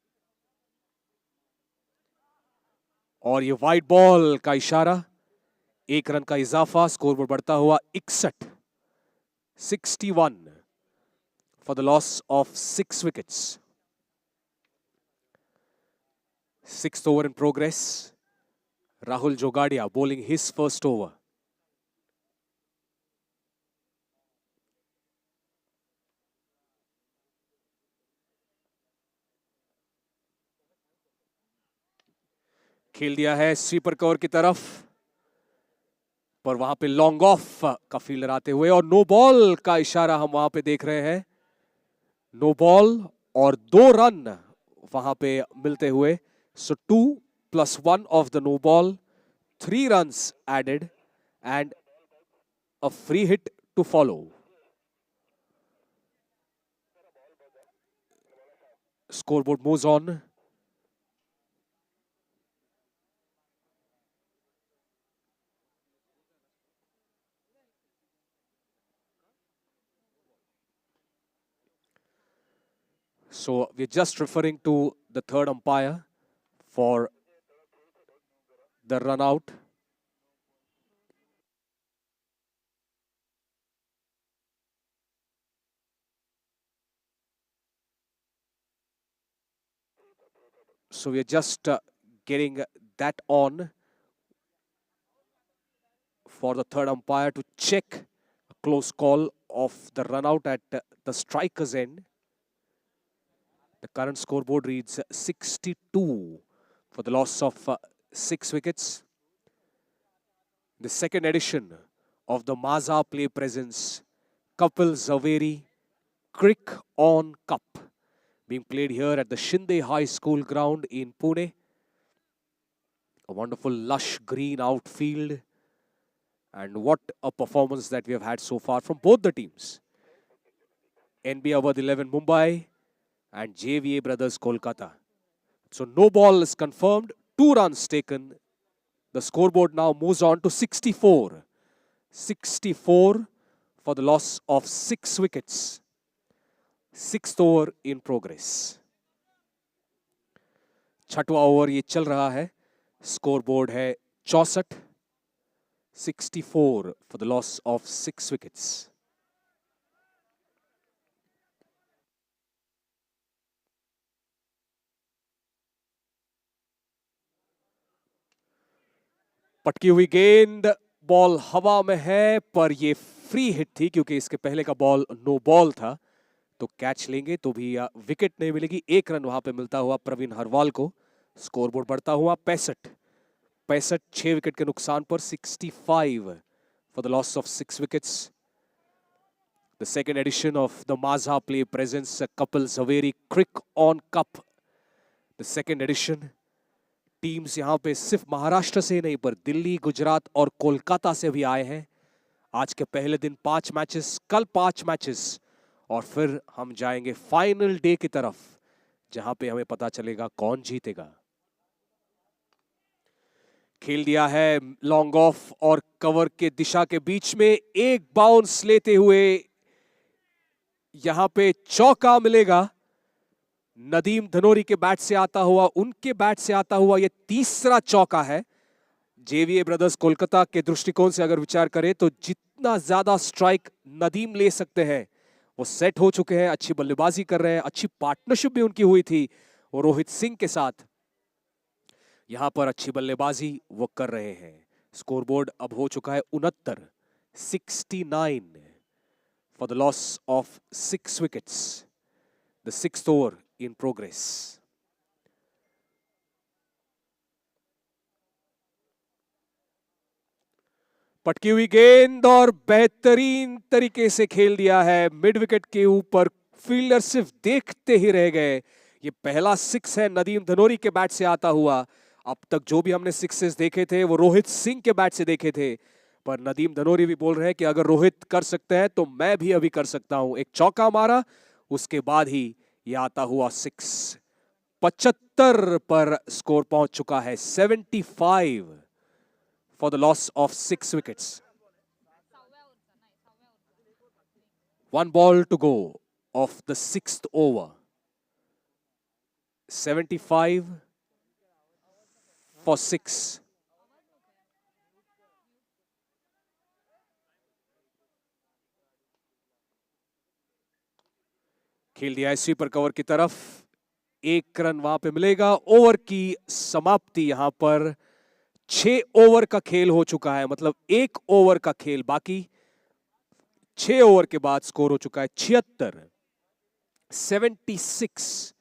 और ये वाइड बॉल का इशारा एक रन का इजाफा, स्कोरबोर्ड बढ़ता हुआ 61, 61 for the loss of 6 wickets. Sixth over in progress. Rahul Jogadia bowling his first over. खेल दिया है स्वीपर कवर की तरफ, पर वहां पे लॉन्ग ऑफ का फील्डर आते हुए और नो बॉल का इशारा हम वहां पे देख रहे हैं। नो बॉल और 2 रन वहां पे मिलते हुए। So 2+1 off the no ball, 3 runs added and a free hit to follow. Scoreboard moves on. So we're just referring to the third umpire for the run out. So we're just getting that on for the third umpire to check a close call of the run out at the striker's end. The current scoreboard reads 62 for the loss of 6 wickets. The second edition of the Maza Play presents Kapil Zaveri Crick On Cup, being played here at the Shinde High School ground in Pune. A wonderful lush green outfield, and what a performance that we have had so far from both the teams. NB Awadh 11 Mumbai and JVA Brothers Kolkata. So no ball is confirmed, 2 runs taken. The scoreboard now moves on to 64. 64 for the loss of 6 wickets. Sixth over in progress. छठवां over ये चल रहा है, scoreboard है 64, 64 for the loss of 6 wickets. पटकी हुई गेंद, ball हवा में है, पर ये फ्री हिट थी क्योंकि इसके पहले का बॉल नो बॉल था, तो कैच लेंगे तो भी विकेट नहीं मिलेगी। 1 रन वहां पे मिलता हुआ प्रवीण हरवाल को। स्कोरबोर्ड बढ़ता हुआ 65, 65 6 विकेट के नुकसान पर 65 for the loss of 6 wickets. The second edition of the Maza Play presents a Kapil Zaveri Crick On Cup. The second edition. Teams यहाँ पे सिर्फ महाराष्ट्र से नहीं पर दिल्ली, गुजरात और कोलकाता से भी आए हैं। आज के पहले दिन 5 मैचेस, कल 5 मैचेस, और फिर हम जाएंगे फाइनल डे की तरफ जहां पे हमें पता चलेगा कौन जीतेगा। खेल दिया है लॉन्ग ऑफ और कवर के दिशा के बीच में, एक बाउंस लेते हुए यहां पे चौका मिलेगा। नदीम धनोरी के बैट से आता हुआ, उनके बैट से आता हुआ यह तीसरा चौका है। जेवीए ब्रदर्स कोलकाता के दृष्टिकोण से अगर विचार करें तो जितना ज्यादा स्ट्राइक नदीम ले सकते हैं वो सेट हो चुके हैं, अच्छी बल्लेबाजी कर रहे हैं, अच्छी पार्टनरशिप भी उनकी हुई थी वो रोहित सिंह के साथ। यहां पर अच्छी बल्लेबाजी वो कर रहे हैं। स्कोरबोर्ड अब हो चुका है 69, 69 for the loss of 6 wickets. The sixth over in progress. पटकी हुई गेंद और बेहतरीन तरीके से खेल दिया है मिड विकेट के ऊपर, फील्डर सिर्फ देखते ही रह गए। ये पहला 6 है नदीम धनोरी के बैट से आता हुआ। अब तक जो भी हमने 6 देखे थे वो रोहित सिंह के बैट से देखे थे, पर नदीम धनोरी भी बोल रहे हैं कि अगर रोहित कर सकते हैं तो मैं भी अभी कर सकता हूं। एक चौका मारा, उसके बाद ही ये आता हुआ 6। 75 पर स्कोर पहुंच चुका है, 75 for the loss of 6 wickets. 1 ball to go of the 6th over. 75 for 6. खेल दिया है स्वीपर कवर की तरफ, 1 रन वहां पे मिलेगा। ओवर की समाप्ति यहां पर 6 ओवर का खेल हो चुका है, मतलब 1 ओवर का खेल बाकी। 6 ओवर के बाद स्कोर हो चुका है 76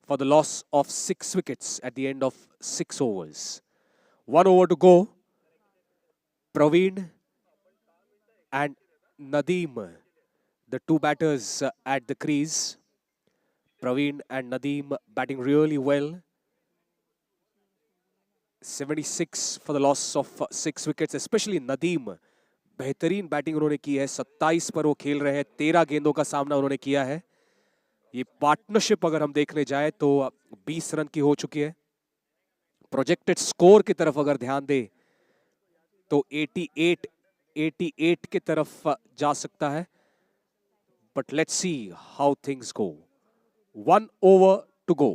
for the loss of 6 wickets at the end of 6 overs. 1 over to go. Praveen and Nadeem, the two batters at the crease. Praveen and Nadeem batting really well. 76 for the loss of 6 wickets, especially Nadeem. बेहतरीन batting उन्होंने की है। 27 पर वो खेल रहे हैं, 13 गेंदों का सामना उन्होंने किया है। ये पार्टनरशिप अगर हम देखने जाए तो 20 रन की हो चुकी है। प्रोजेक्टेड स्कोर की तरफ अगर ध्यान दे तो 88 की तरफ जा सकता है। But let's see how things go. 1 over to go.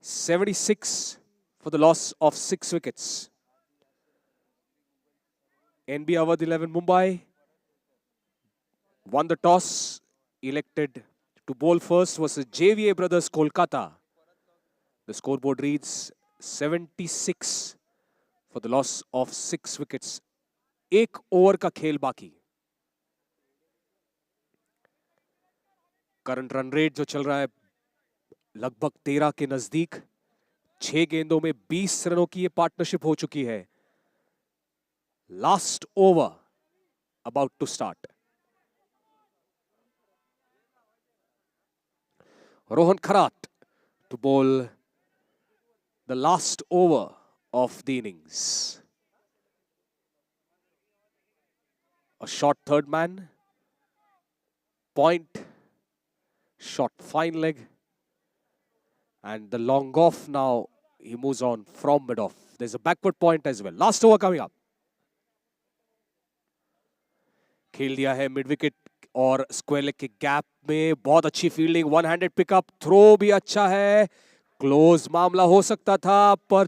76 for the loss of 6 wickets. NB Awadh 11 Mumbai won the toss, elected to bowl first versus JVA Brothers Kolkata. The scoreboard reads 76 for the loss of 6 wickets. 1 over का खेल बाकी। Current run rate जो चल रहा है लगभग 13 के नजदीक। 6 गेंदों में 20 रनों की ये पार्टनरशिप हो चुकी है। Last over about to start. Rohan Kharat to bowl the last over of the innings. A short third man, point, short fine leg, and the long off now. He moves on from mid off. There's a backward point as well. Last over coming up. खेल दिया है mid wicket और square leg के gap में। बहुत अच्छी fielding, one handed pickup, throw भी अच्छा है। क्लोज मामला हो सकता था पर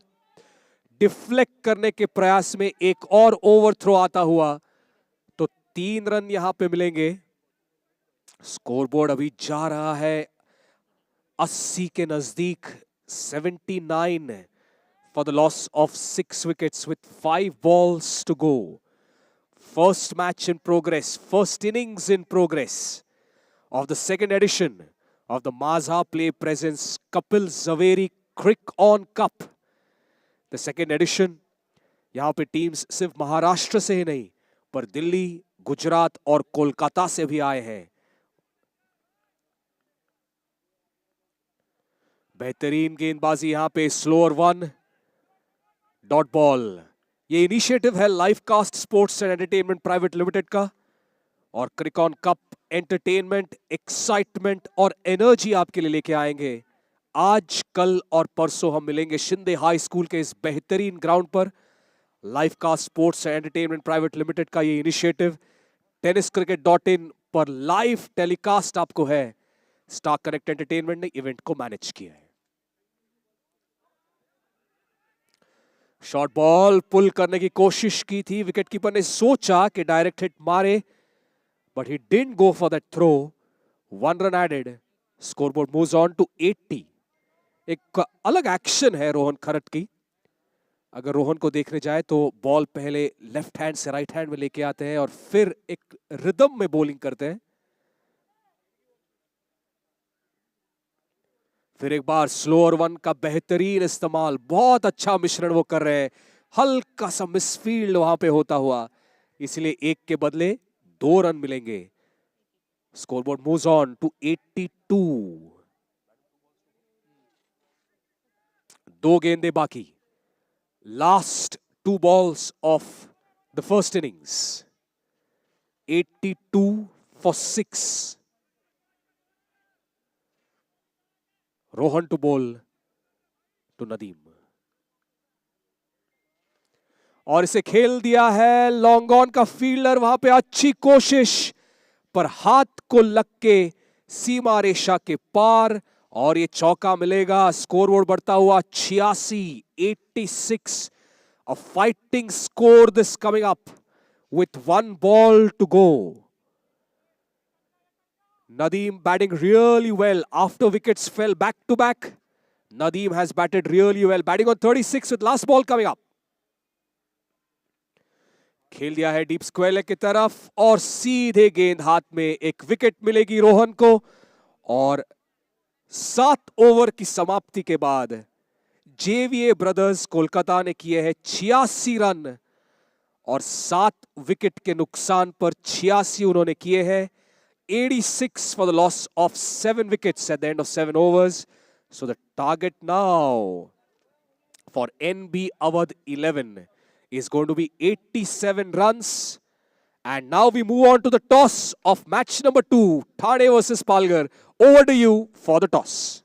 डिफ्लेक्ट करने के प्रयास में एक और ओवर थ्रो आता हुआ तो 3 रन यहां पे मिलेंगे। स्कोरबोर्ड अभी जा रहा है 80 के नजदीक। 79 for the loss of 6 wickets with 5 balls to go. First match in progress, first innings in progress of the second edition of the Mazha Play presents Kapil Zaveri Crick On Cup. The second edition, यहाँ पे teams सिर्फ महाराष्ट्र से ही नहीं पर दिल्ली, गुजरात और कोलकाता से भी आए हैं। बेहतरीन गेंदबाजी यहाँ पे, स्लोअर वन, डॉट बॉल। ये इनिशिएटिव है live cast sports and entertainment private limited का और crick on cup entertainment, excitement और एनर्जी आपके लिए लेके आएंगे। आज, कल और परसों हम मिलेंगे शिंदे हाई स्कूल के इस बेहतरीन ग्राउंड पर। Live cast sports and entertainment private limited का ये इनिशिएटिव tenniscricket.in पर लाइव टेलीकास्ट आपको है। स्टार कनेक्ट एंटरटेनमेंट ने इवेंट को मैनेज किया है। शॉर्ट बॉल पुल करने की कोशिश की थी, विकेट कीपर ने सोचा कि डायरेक्ट हिट मारे but he didn't go for that throw. 1 run added. Scoreboard moves on to 80. एक अलग एक्शन है रोहन खरट की। अगर रोहन को देखने जाए तो बॉल पहले लेफ्ट हैंड से राइट हैंड में लेके आते हैं और फिर एक रिदम में बॉलिंग करते हैं। फिर एक बार स्लोअर वन का बेहतरीन इस्तेमाल, बहुत अच्छा मिश्रण वो कर रहे हैं। हल्का सा मिसफील्ड वहां पे होता हुआ, इसलिए 1 के बदले 2 रन मिलेंगे। Scoreboard moves on to 82। 2 गेंदे बाकी। Last 2 balls of the first innings. 82 for 6. Rohan to bowl to Nadeem और इसे खेल दिया है लॉन्ग ऑन का फील्डर। वहां पे अच्छी कोशिश पर हाथ को लग के सीमा रेखा के पार और ये चौका मिलेगा। स्कोरबोर्ड बढ़ता हुआ 86। A fighting score this coming up with 1 ball to go. Nadeem batting really well after wickets fell back to back. Nadeem has batted really well, batting on 36 with last ball coming up. खेल दिया है deep square leg की तरफ और सीधे गेंद हाथ में, एक विकेट मिलेगी रोहन को। और 7 ओवर की समाप्ति के बाद जेवीए ब्रदर्स कोलकाता ने किए हैं 86 रन और 7 विकेट के नुकसान पर 86 उन्होंने किए हैं। 86 for the loss of 7 wickets at the end of 7 overs. So the target now for NB Awadh 11 is going to be 87 runs. And now we move on to the toss of match number 2, Thane versus Palghar. Over to you for the toss.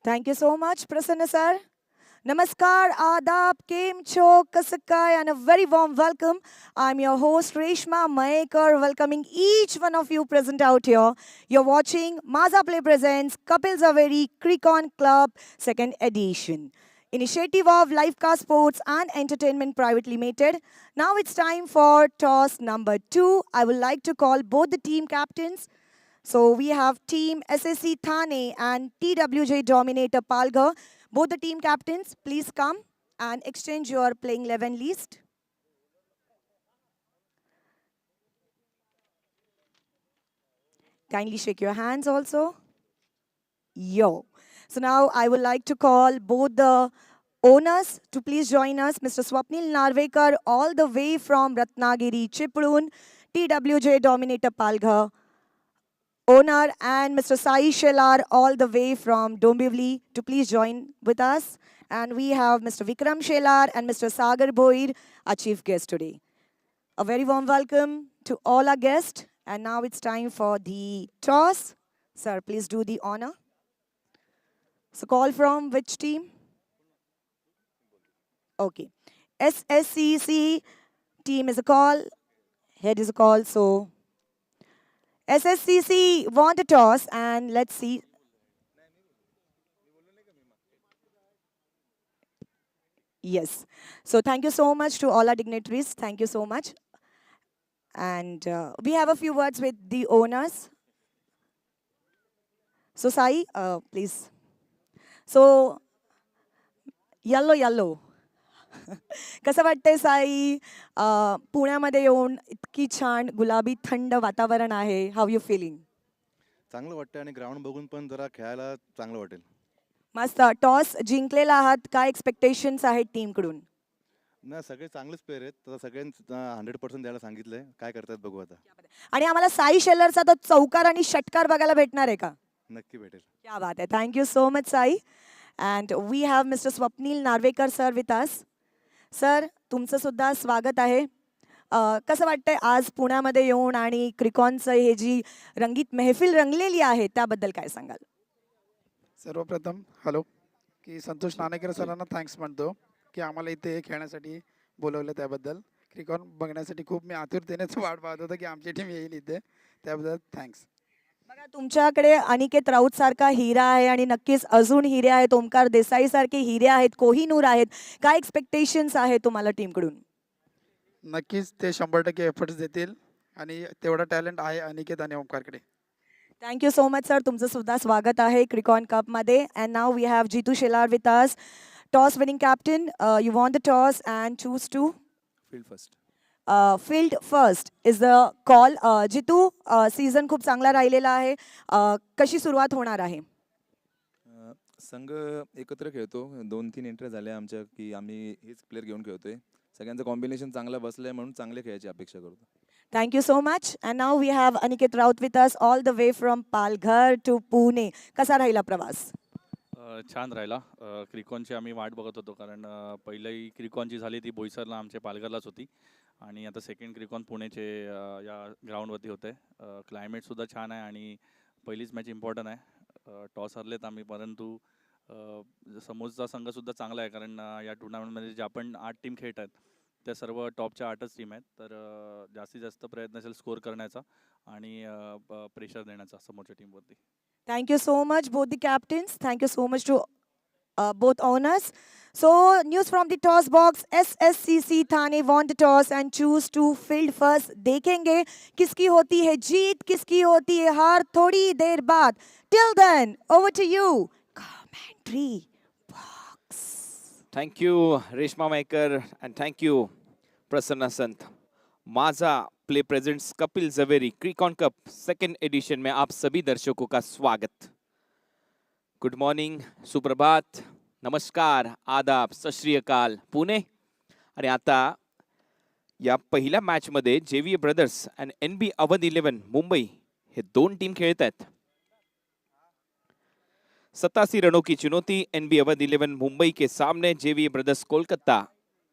Thank you so much, Prasanna sir. Namaskar, Adab, Kem Cho, Kasakai, and a very warm welcome. I'm your host, Reshma Maekar, welcoming each one of you present out here. You're watching Maza Play presents Kapil Zaveri Cricon Club 2nd edition. Initiative of Lifecast Sports and Entertainment Private Limited. Now it's time for toss number 2. I would like to call both the team captains. So we have team SSC Thane and TWJ Dominator Palghar. Both the team captains, please come and exchange your playing 11 list. Kindly shake your hands also. Yo. So now I would like to call both the owners to please join us. Mr. Swapnil Narvekar, all the way from Ratnagiri, Chipadun, TWJ Dominator Palghar owner, and Mr. Sai Shelar, all the way from Dombivli, to please join with us. And we have Mr. Vikram Shelar and Mr. Sagar Boir, our chief guest today. A very warm welcome to all our guests. And now it's time for the toss. Sir, please do the honor. So call from which team? Okay. SSCC team is a call. Head is a call. So SSCC want a toss, and let's see. Yes. So thank you so much to all our dignitaries. Thank you so much. And we have a few words with the owners. So Sai, please. So, yellow. कसं वाटतंय साई, पुण्यामध्ये येऊन इतकी छान गुलाबी थंड वातावरण आहे. How you feeling? चांगलं वाटतं आणि ग्राउंड बघून पण जरा खेळायला चांगलं वाटेल. मस्त. टॉस जिंकलेला आहात, काय एक्सपेक्टेशन्स आहेत टीमकडून? ना सगळे चांगलेच प्लेयर आहेत, तर सगळ्यांना 100% द्यायला सांगितलंय. काय करतात बघू आता. आणि आम्हाला साई शेलरचा तो चौकार आणि षटकार बघायला भेटणार आहे का? नक्की भेटेल. क्या बात आहे. Thank you so much Sai. And we have mister Swapnil Narvekar sir with us. Sir, तुमचं सुद्धा स्वागत आहे. कसं वाटतंय आज पुण्यामध्ये येऊन आणि क्रिकॉनचं हे जी रंगीत महफिल रंगलेली आहे त्याबद्दल काय सांगाल? सर्वप्रथम हॅलो, की संतोष नाणेकर सरांना थँक्स म्हणतो की आम्हाला इथे खेळण्यासाठी बोलवलं त्याबद्दल. क्रिकॉन बघण्यासाठी खूप मी आतुरतेनेच वाट पाहत होतो की आमची टीम येईल इथे, त्याबद्दल थँक्स. बघा, तुमच्याकडे अनिकेत राऊत सारखा हिरा आहे आणि नक्कीच अजून हिरे आहेत. ओमकार देसाई सारखे हिरे आहेत, कोहिनूर आहेत. काय एक्सपेक्टेशन्स आहे तुम्हाला टीमकडून? नक्कीच ते 100% एफर्ट्स देतील आणि तेवढा टॅलेंट आहे अनिकेत आणि ओमकारकडे. Thank you so much sir. तुमचं सुद्धा स्वागत आहे क्रिकॉन कपमध्ये. And now we have Jitu Shelar with us, toss winning captain. You won the toss and choose to field first. Field first is the call. Jitu, season खूप चांगला राहिलेला आहे. कशी सुरुवात होणार आहे? संघ एकत्र खेळतो. 2-3 एंट्री झाल्या आमच्या की आम्ही हेच प्लेअर घेऊन खेळतोय. सगळ्यांचं कॉम्बिनेशन चांगलं बसलंय म्हणून चांगले खेळायची अपेक्षा करतो. Thank you so much. And now we have Aniket Raut with us all the way from Palghar to Pune. कसा राहिला प्रवास? छान राहिला. क्रिकॉनची आम्ही वाट बघत होतो, कारण पहिली क्रिकॉन जी झाली ती बोईसरला आमच्या पालघरलाच होती आणि आता सेकंड क्रिकॉन पुणेचे या ग्राउंडवरती होते. क्लायमेटसुद्धा छान आहे आणि पहिलीच मॅच इम्पॉर्टंट आहे. टॉस हरलेत आम्ही, परंतु समोरचा संघसुद्धा चांगला आहे, कारण या टुर्नामेंटमध्ये जे आपण 8 टीम खेळत आहेत त्या सर्व टॉपच्या 8च टीम आहेत. तर जास्तीत जास्त प्रयत्न असेल स्कोर करण्याचा आणि प्रेशर देण्याचा समोरच्या टीमवरती. Thank you so much both the captains. Thank you so much to both owners. So, news from the toss box. SSCC Thane won the toss and choose to field first. देखेंगे किसकी होती है जीत, किसकी होती है हार थोड़ी देर बाद. Till then, over to you. Commentary box. Thank you, Reshma Maikar, and thank you, Prasanna Sant. Maza Play presents Kapil Zaveri Cricon Cup second edition में आप सभी दर्शकों का स्वागत. गुड मॉर्निंग, सुप्रभात, नमस्कार, आदाब, सत श्री अकाल, पुणे. आणि आता या पहिल्या मॅच मध्ये जेवीए ब्रदर्स आणि एनबी अवध 11 मुंबई हे दोन टीम खेळत आहेत. 87 रनों की चुनौती एनबी अवध 11 मुंबई के सामने जेवीए ब्रदर्स कोलकाता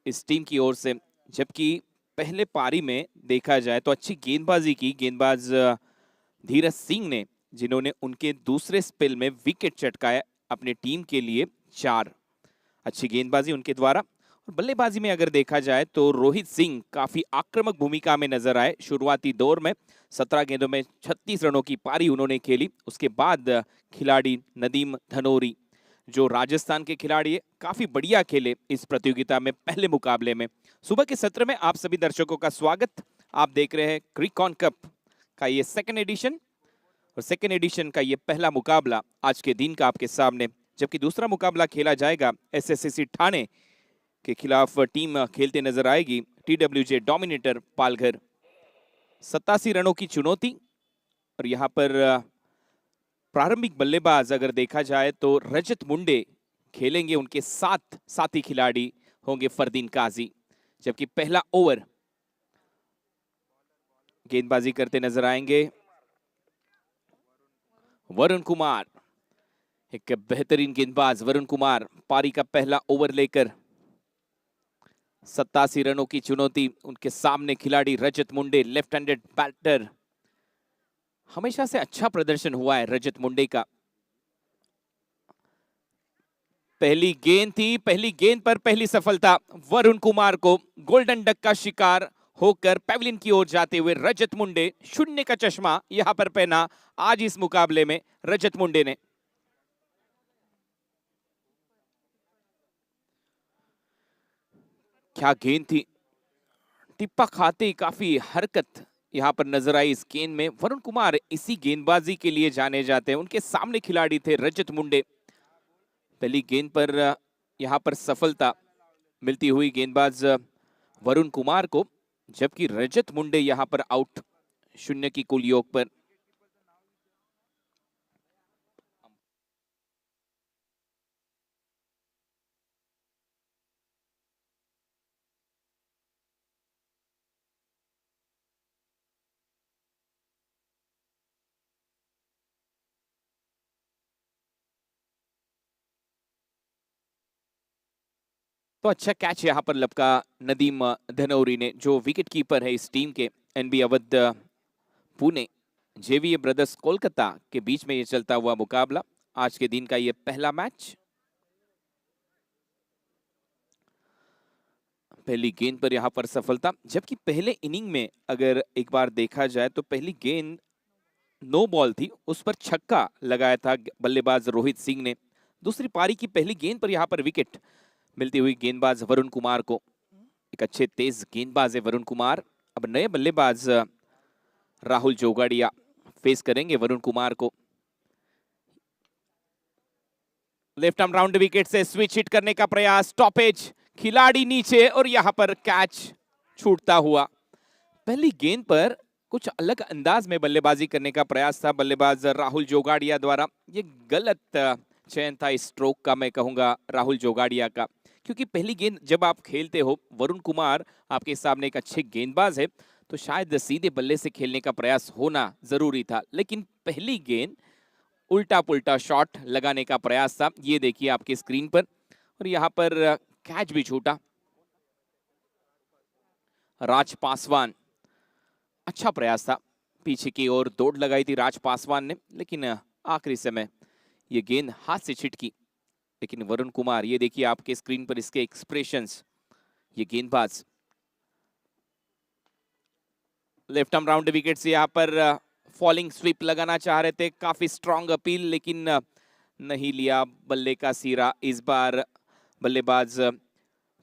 इस टीम की ओर से. जबकि पहले पारी में देखा जाए तो अच्छी गेंदबाजी की गेंदबाज धीरज सिंह ने, जिन्होंने उनके दूसरे स्पेल में विकेट चटकाया अपनी टीम के लिए 4. अच्छी गेंदबाजी उनके द्वारा. और बल्लेबाजी में अगर देखा जाए तो रोहित सिंह काफी आक्रामक भूमिका में नजर आए. शुरुआती दौर में 17 गेंदों में 36 रनों की पारी उन्होंने खेली. उसके बाद खिलाड़ी नदीम धनोरी, जो राजस्थान के खिलाड़ी है, काफी बढ़िया खेले इस प्रतियोगिता में पहले मुकाबले में. सुबह के सत्र में आप सभी दर्शकों का स्वागत. आप देख रहे हैं क्रिकॉन कप का ये सेकेंड एडिशन, और सेकेंड एडिशन का ये पहला मुकाबला आज के दिन का आपके सामने. जबकि दूसरा मुकाबला खेला जाएगा एसएससीसी ठाणे के खिलाफ टीम खेलते नजर आएगी टीडब्ल्यूजे डोमिनेटर पालघर. 87 रनों की चुनौती. और यहाँ पर प्रारंभिक बल्लेबाज अगर देखा जाए तो रजत मुंडे खेलेंगे. उनके साथ साथी खिलाड़ी होंगे फरदीन काजी. जबकि पहला ओवर गेंदबाजी करते नजर आएंगे वरुण कुमार. एक बेहतरीन गेंदबाज वरुण कुमार पारी का पहला ओवर लेकर. 87 रनों की चुनौती. उनके सामने खिलाड़ी रजत मुंडे, लेफ्ट हैंडेड बैटर. हमेशा से अच्छा प्रदर्शन हुआ है रजत मुंडे का. पहली गेंद थी, पहली गेंद पर पहली सफलता. वरुण कुमार को गोल्डन डक का शिकार होकर पैविलियन की ओर जाते हुए रजत मुंडे. 0 का चश्मा यहां पर पहना आज इस मुकाबले में रजत मुंडे ने. क्या गेंद थी. टिप्पा खाते काफी हरकत यहां पर नजर आई इस गेंद में. वरुण कुमार इसी गेंदबाजी के लिए जाने जाते हैं. उनके सामने खिलाड़ी थे रजत मुंडे. पहली गेंद पर यहां पर सफलता मिलती हुई गेंदबाज वरुण कुमार को. जबकि रजत मुंडे यहां पर आउट 0 की कुल योग पर. तो अच्छा कैच यहां पर लपका नदीम धनौरी ने, जो विकेट कीपर है इस टीम के. NB Awadh Pune JVA brothers Kolkata के बीच में ये चलता हुआ मुकाबला. आज के दिन का ये पहला मैच. पहली गेंद पर यहां पर सफलता. जबकि पहले इनिंग में अगर एक बार देखा जाए तो पहली गेंद नो बॉल थी, उस पर छक्का लगाया था बल्लेबाज रोहित सिंह ने. दूसरी पारी की पहली गेंद पर यहां पर विकेट मिलती हुई गेंदबाज वरुण कुमार को. एक अच्छे तेज गेंदबाज है वरुण कुमार. अब नए बल्लेबाज राहुल जोगाड़िया फेस करेंगे वरुण कुमार को. लेफ्ट आर्म राउंड विकेट से स्विच हिट करने का प्रयास. स्टॉपेज, खिलाड़ी नीचे और यहां पर कैच छूटता हुआ. पहली गेंद पर कुछ अलग अंदाज में बल्लेबाजी करने का प्रयास था बल्लेबाज राहुल जोगाड़िया द्वारा. ये गलत चयन था इस स्ट्रोक का, मैं कहूंगा राहुल जोगाड़िया का. क्योंकि पहली गेंद जब आप खेलते हो, वरुण कुमार आपके सामने एक अच्छे गेंदबाज है, तो शायद सीधे बल्ले से खेलने का प्रयास होना जरूरी था. लेकिन पहली गेंद उल्टा पुल्टा शॉट लगाने का प्रयास था. ये देखिए आपकी स्क्रीन पर. और यहां पर कैच भी छूटा. राज पासवान, अच्छा प्रयास था. पीछे की ओर दौड़ लगाई थी राज पासवान ने, लेकिन आखिरी समय ये गेंद हाथ से छिटकी. लेकिन वरुण कुमार, ये देखिए आपके स्क्रीन पर इसके एक्सप्रेशंस. ये गेंदबाज लेफ्ट आर्म राउंड विकेट से यहां पर फॉलिंग स्वीप लगाना चाह रहे थे. काफी स्ट्रॉन्ग अपील, लेकिन नहीं लिया बल्ले का सिरा इस बार बल्लेबाज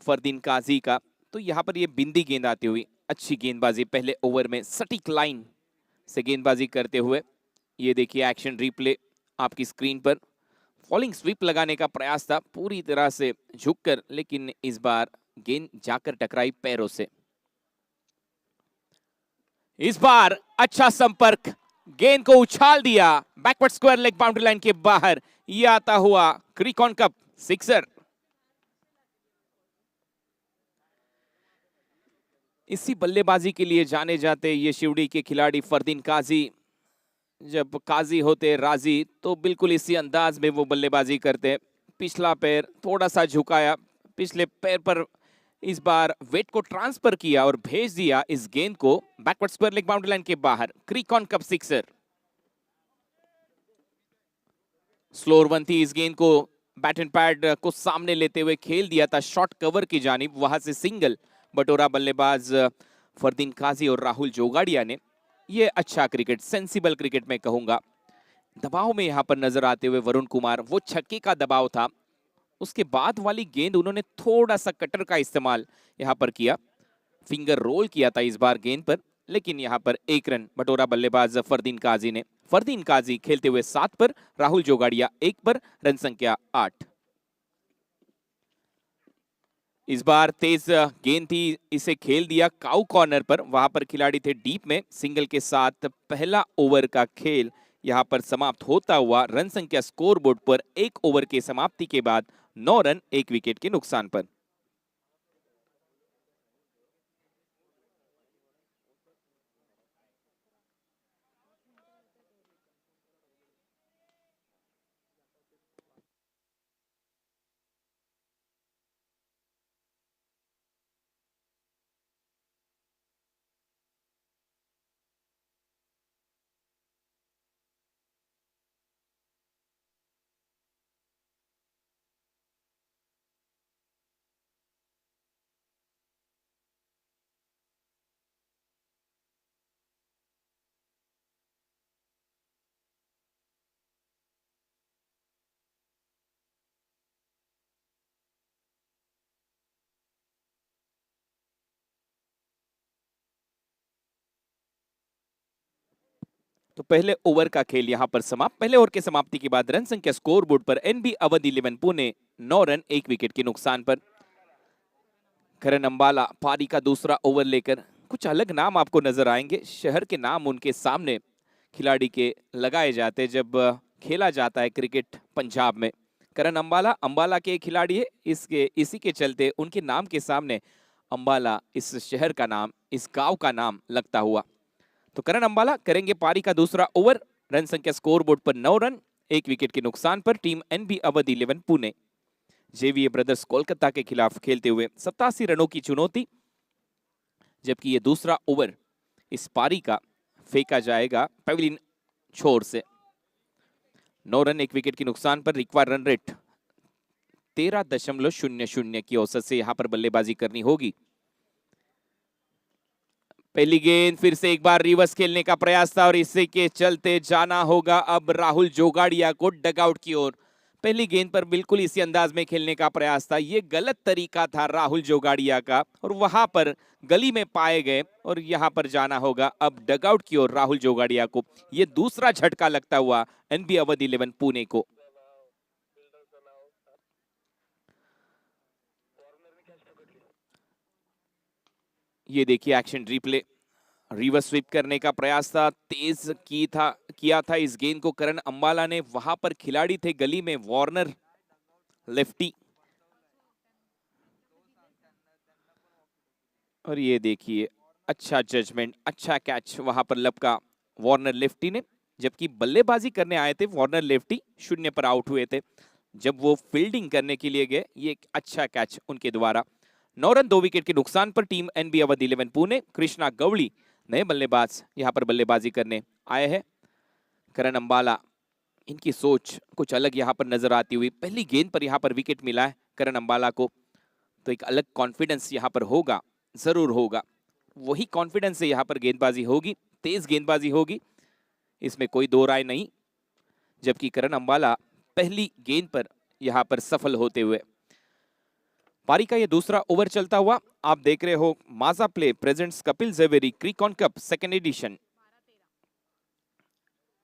फरदीन काजी का। तो यहाँ पर ये बिंदी गेंद आती हुई अच्छी गेंदबाजी पहले ओवर में सटीक लाइन से गेंदबाजी करते हुए। ये देखिए एक्शन रिप्ले आपकी स्क्रीन पर। फॉलिंग स्वीप लगाने का प्रयास था पूरी तरह से झुककर, लेकिन इस बार गेंद जाकर टकराई पैरों से। इस बार अच्छा संपर्क, गेंद को उछाल दिया backward square leg boundary line के बाहर। ये आता हुआ क्रिकॉन कप सिक्सर। इसी बल्लेबाजी के लिए जाने जाते ये शिवड़ी के खिलाड़ी फरदीन काजी। जब काजी होते राजी तो बिल्कुल इसी अंदाज में वो बल्लेबाजी करते। पिछला पैर थोड़ा सा झुकाया, पिछले पैर पर इस बार वेट को ट्रांसफर किया और भेज दिया इस गेंद को backward square leg boundary line के बाहर। क्रिकॉन कप सिक्सर। स्लोअर वन थी, इस गेंद को बैट एंड पैड को सामने लेते हुए खेल दिया था शॉर्ट कवर की जानिब, वहां से सिंगल बटोरा बल्लेबाज फरदीन काजी और राहुल जोगाड़िया ने। ये अच्छा क्रिकेट, सेंसिबल क्रिकेट मैं कहूंगा। दबाव में यहां पर नजर आते हुए वरुण कुमार, वो छक्के का दबाव था, उसके बाद वाली गेंद उन्होंने थोड़ा सा कटर का इस्तेमाल यहां पर किया, फिंगर रोल किया था इस बार गेंद पर, लेकिन यहां पर एक रन बटोरा बल्लेबाज फरदीन काजी ने। फरदीन काजी खेलते हुए 7 पर, राहुल जोगाड़िया 1 पर, रन संख्या 8। इस बार तेज गेंद थी, इसे खेल दिया काउ कॉर्नर पर, वहां पर खिलाड़ी थे डीप में। सिंगल के साथ पहला ओवर का खेल यहां पर समाप्त होता हुआ रन संख्या स्कोर बोर्ड पर 1 ओवर के समाप्ति के बाद 9 रन 1 विकेट के नुकसान पर। तो पहले ओवर का खेल यहां पर समाप्त। पहले ओवर के समाप्ति के बाद रन संख्या स्कोर बोर्ड पर NB Awadh 11 Pune 9 run 1 wicket के नुकसान पर। करण अंबाला पारी का दूसरा ओवर लेकर, कुछ अलग नाम आपको नजर आएंगे, शहर के नाम उनके सामने खिलाड़ी के लगाए जाते जब खेला जाता है क्रिकेट पंजाब में। करण अंबाला अंबाला के खिलाड़ी है, इसी के चलते उनके नाम के सामने अंबाला इस शहर का नाम, इस गांव का नाम लगता हुआ। तो करण अंबाला करेंगे पारी का दूसरा ओवर। रन संख्या स्कोर बोर्ड पर 9 रन 1 विकेट के नुकसान पर। Team NB Awadh 11 Pune JVA brothers Kolkata के खिलाफ खेलते हुए 87 रनों की चुनौती, जबकि ये दूसरा ओवर इस पारी का फेंका जाएगा पेविलियन छोर से। 9 रन 1 विकेट के नुकसान पर रिक्वायर रन रेट 13.00 की औसत से यहां पर बल्लेबाजी करनी होगी। पहली गेंद फिर से एक बार रिवर्स खेलने का प्रयास था और इसी के चलते जाना होगा अब राहुल जोगाड़िया को डगआउट की ओर। पहली गेंद पर बिल्कुल इसी अंदाज में खेलने का प्रयास था, ये गलत तरीका था राहुल जोगाड़िया का और वहां पर गली में पाए गए और यहां पर जाना होगा अब डगआउट की ओर राहुल जोगाड़िया को। ये दूसरा झटका लगता हुआ एनबी अवध 11 पुणे को। ये देखिए एक्शन रिप्ले, रिवर्स स्वीप करने का प्रयास था, तेज किया था इस गेंद को करण अंबाला ने। वहां पर खिलाड़ी थे गली में वार्नर लेफ्टी, और ये देखिए अच्छा जजमेंट, अच्छा कैच वहां पर लपका वार्नर लेफ्टी ने। जबकि बल्लेबाजी करने आए थे वार्नर लेफ्टी, 0 पर आउट हुए थे। जब वो फील्डिंग करने के लिए गए, ये एक अच्छा कैच उनके द्वारा। 9 रन 2 विकेट के नुकसान पर टीम एनबी अवध 11 पुणे। कृष्णा गवली नए बल्लेबाज यहां पर बल्लेबाजी करने आए हैं। करण अंबाला, इनकी सोच कुछ अलग यहां पर नजर आती हुई। पहली गेंद पर यहां पर विकेट मिला है करण अंबाला को, तो एक अलग कॉन्फिडेंस यहां पर होगा, जरूर होगा। वही कॉन्फिडेंस से यहां पर गेंदबाजी होगी, तेज गेंदबाजी होगी, इसमें कोई दो राय नहीं। जबकि करण अंबाला पहली गेंद पर यहाँ पर सफल होते हुए। पारी का ये दूसरा ओवर चलता हुआ। आप देख रहे हो Maja play presents Kapil Javeri Cricon cup second edition.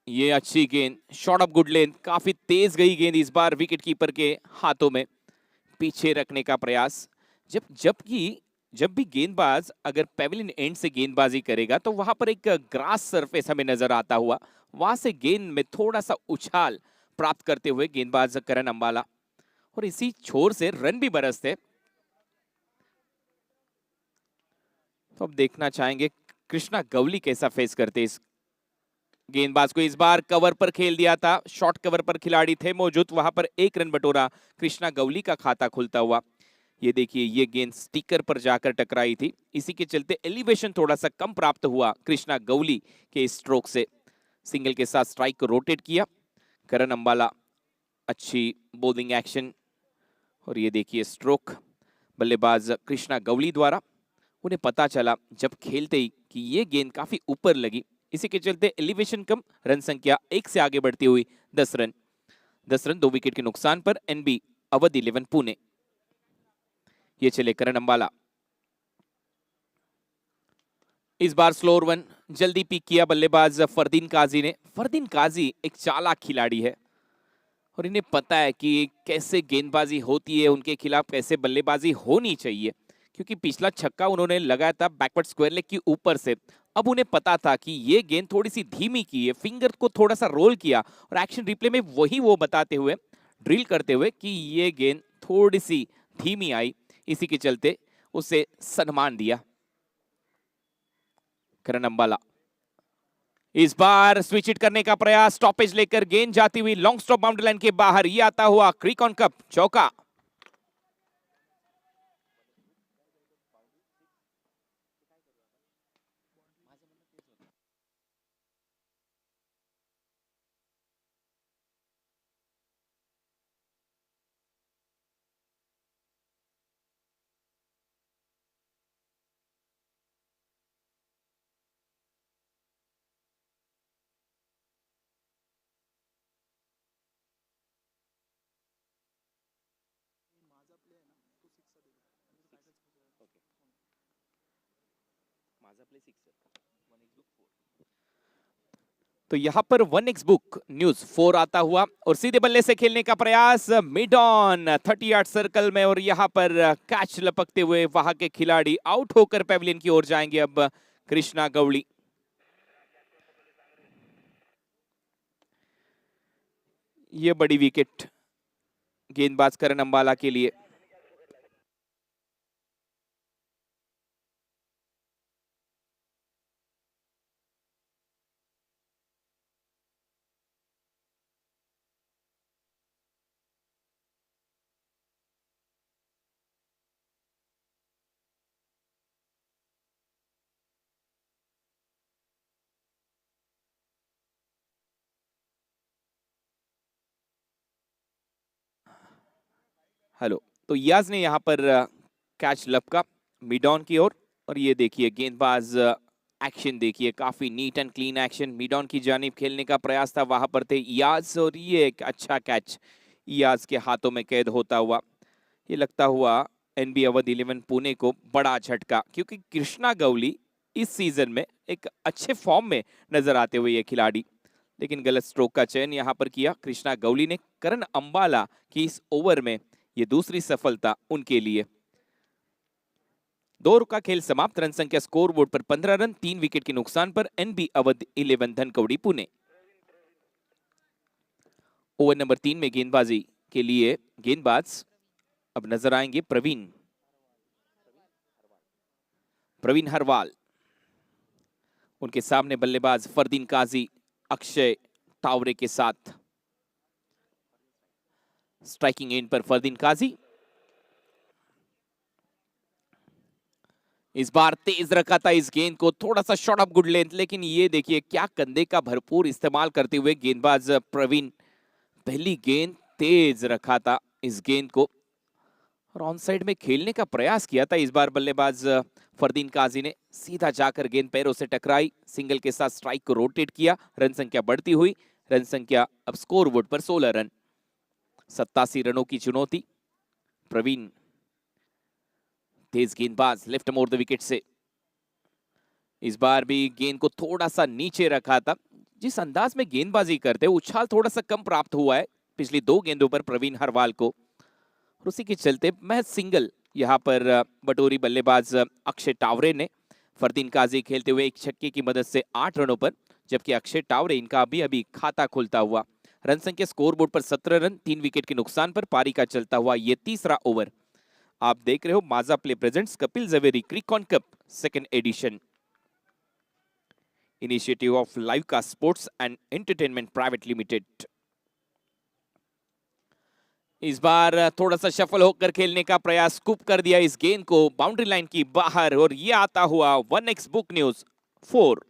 ये अच्छी गेंद, शॉट ऑफ गुड लेंथ, काफी तेज गई गेंद इस बार विकेट कीपर के हाथों में, पीछे रखने का प्रयास। जब भी गेंदबाज अगर पेविलियन एंड से गेंदबाजी करेगा तो वहां पर एक ग्रास सरफेस हमें नजर आता हुआ, वहां से गेंद में थोड़ा सा उछाल प्राप्त करते हुए गेंदबाज करण अंबाला, और इसी छोर से रन भी बरसते। तो अब देखना चाहेंगे कृष्णा गवली कैसा फेस करते इस गेंदबाज को। इस बार कवर पर खेल दिया था, शॉर्ट कवर पर खिलाड़ी थे मौजूद, वहां पर एक रन बटोरा कृष्णा गवली का खाता खुलता हुआ। ये देखिए ये गेंद स्टिकर पर जाकर टकराई थी, इसी के चलते एलिवेशन थोड़ा सा कम प्राप्त हुआ कृष्णा गवली के स्ट्रोक से। सिंगल के साथ स्ट्राइक को रोटेट किया करण अंबाला, अच्छी बॉलिंग एक्शन, और ये देखिए स्ट्रोक बल्लेबाज कृष्णा गवली द्वारा। उन्हें पता चला जब खेलते ही कि ये गेंद काफी ऊपर लगी, इसी के चलते एलिवेशन कम, रन संख्या 1 से आगे बढ़ती हुई 10 रन। 2 विकेट के नुकसान पर एनबी अवध 11 पुणे। ये चले करण अंबाला, इस बार स्लोअर वन, जल्दी पिक किया बल्लेबाज फरदीन काजी ने। फरदीन काजी एक चालाक खिलाड़ी है और इन्हें पता है कि कैसे गेंदबाजी होती है, उनके खिलाफ कैसे बल्लेबाजी होनी चाहिए, क्योंकि पिछला छक्का उन्होंने लगाया था बैकवर्ड स्क्वायर लेग के ऊपर से। अब उन्हें पता था कि ये गेंद थोड़ी सी धीमी की है, फिंगर को थोड़ा सा रोल किया और एक्शन रिप्ले में वही वो बताते हुए, ड्रिल करते हुए कि ये गेंद थोड़ी सी धीमी आई, इसी के चलते उसे सम्मान दिया। करण अंबाला इस बार स्विच हिट करने का प्रयास, स्टॉपेज लेकर गेंद जाती हुई लॉन्ग स्टॉप बाउंड्री लाइन के बाहर, ये आता हुआ क्रिकॉन कप चौका। तो यहां पर 1x बुक न्यूज 4 आता हुआ और सीधे बल्ले से खेलने का प्रयास मिड ऑन 30 यार्ड सर्कल में, और यहां पर कैच लपकते हुए वहां के खिलाड़ी आउट होकर पेविलियन की ओर जाएंगे। अब कृष्णा गवली, ये बड़ी विकेट गेंदबाज करण अंबाला के लिए। हेलो, तो याज ने यहां पर कैच लपका मिड ऑन की ओर, और ये देखिए गेंदबाज एक्शन देखिए, काफी neat and clean action, mid on की जानिब खेलने का प्रयास था, वहां पर थे याज, और ये एक अच्छा कैच याज के हाथों में कैद होता हुआ। ये लगता हुआ एनबी अवध 11 पुणे को बड़ा झटका, क्योंकि कृष्णा गवली इस सीजन में एक अच्छे फॉर्म में नजर आते हुए ये खिलाड़ी, लेकिन गलत स्ट्रोक का चयन यहां पर किया कृष्णा गवली ने। करण अंबाला की इस ओवर में ये दूसरी सफलता उनके लिए। 2 ओवर का खेल समाप्त, रन संख्या स्कोर बोर्ड पर 15 रन, 3 विकेट के नुकसान पर NB Awadh 11 Dhankawadi Pune. Over number 3 में गेंदबाजी के लिए गेंदबाज अब नजर आएंगे प्रवीण हरवाल, उनके सामने बल्लेबाज फरदीन काजी अक्षय टावरे के साथ। स्ट्राइकिंग एंड पर फरदीन काजी, इस बार तेज रखा था इस गेंद को, थोड़ा सा शॉट ऑफ गुड लेंथ, लेकिन ये देखिए क्या कंधे का भरपूर इस्तेमाल करते हुए गेंदबाज प्रवीण, पहली गेंद तेज रखा था इस गेंद को और ऑन साइड में खेलने का प्रयास किया था इस बार बल्लेबाज फरदीन काजी ने। सीधा जाकर गेंद पैरों से टकराई, सिंगल के साथ स्ट्राइक को रोटेट किया, रन संख्या बढ़ती हुई, रन संख्या अब स्कोर बोर्ड पर 16 रन। 87 रनों की चुनौती। प्रवीण तेज गेंदबाज, लेफ्ट मोड़ द विकेट से। इस बार भी गेंद को थोड़ा सा नीचे रखा था। जिस अंदाज में गेंदबाजी करते उछाल थोड़ा सा कम प्राप्त हुआ है पिछली 2 गेंदों पर प्रवीण हरवाल को, और उसी के चलते महज सिंगल यहां पर बटोरी बल्लेबाज अक्षय टावरे ने। फरदीन काजी खेलते हुए एक छक्के की मदद से 8 रनों पर, जबकि अक्षय टावरे इनका अभी खाता खुलता हुआ। रन संख्या स्कोरबोर्ड पर 17 रन, 3 विकेट के नुकसान पर पारी का चलता हुआ ये तीसरा ओवर। आप देख रहे हो Maja play presents Kapil Javeri Cricon cup second edition, initiative of live का sports and entertainment private limited. इस बार थोड़ा सा शफल होकर खेलने का प्रयास, स्कूप कर दिया इस गेंद को बाउंड्री लाइन की बाहर, और ये आता हुआ 1x बुक न्यूज 4।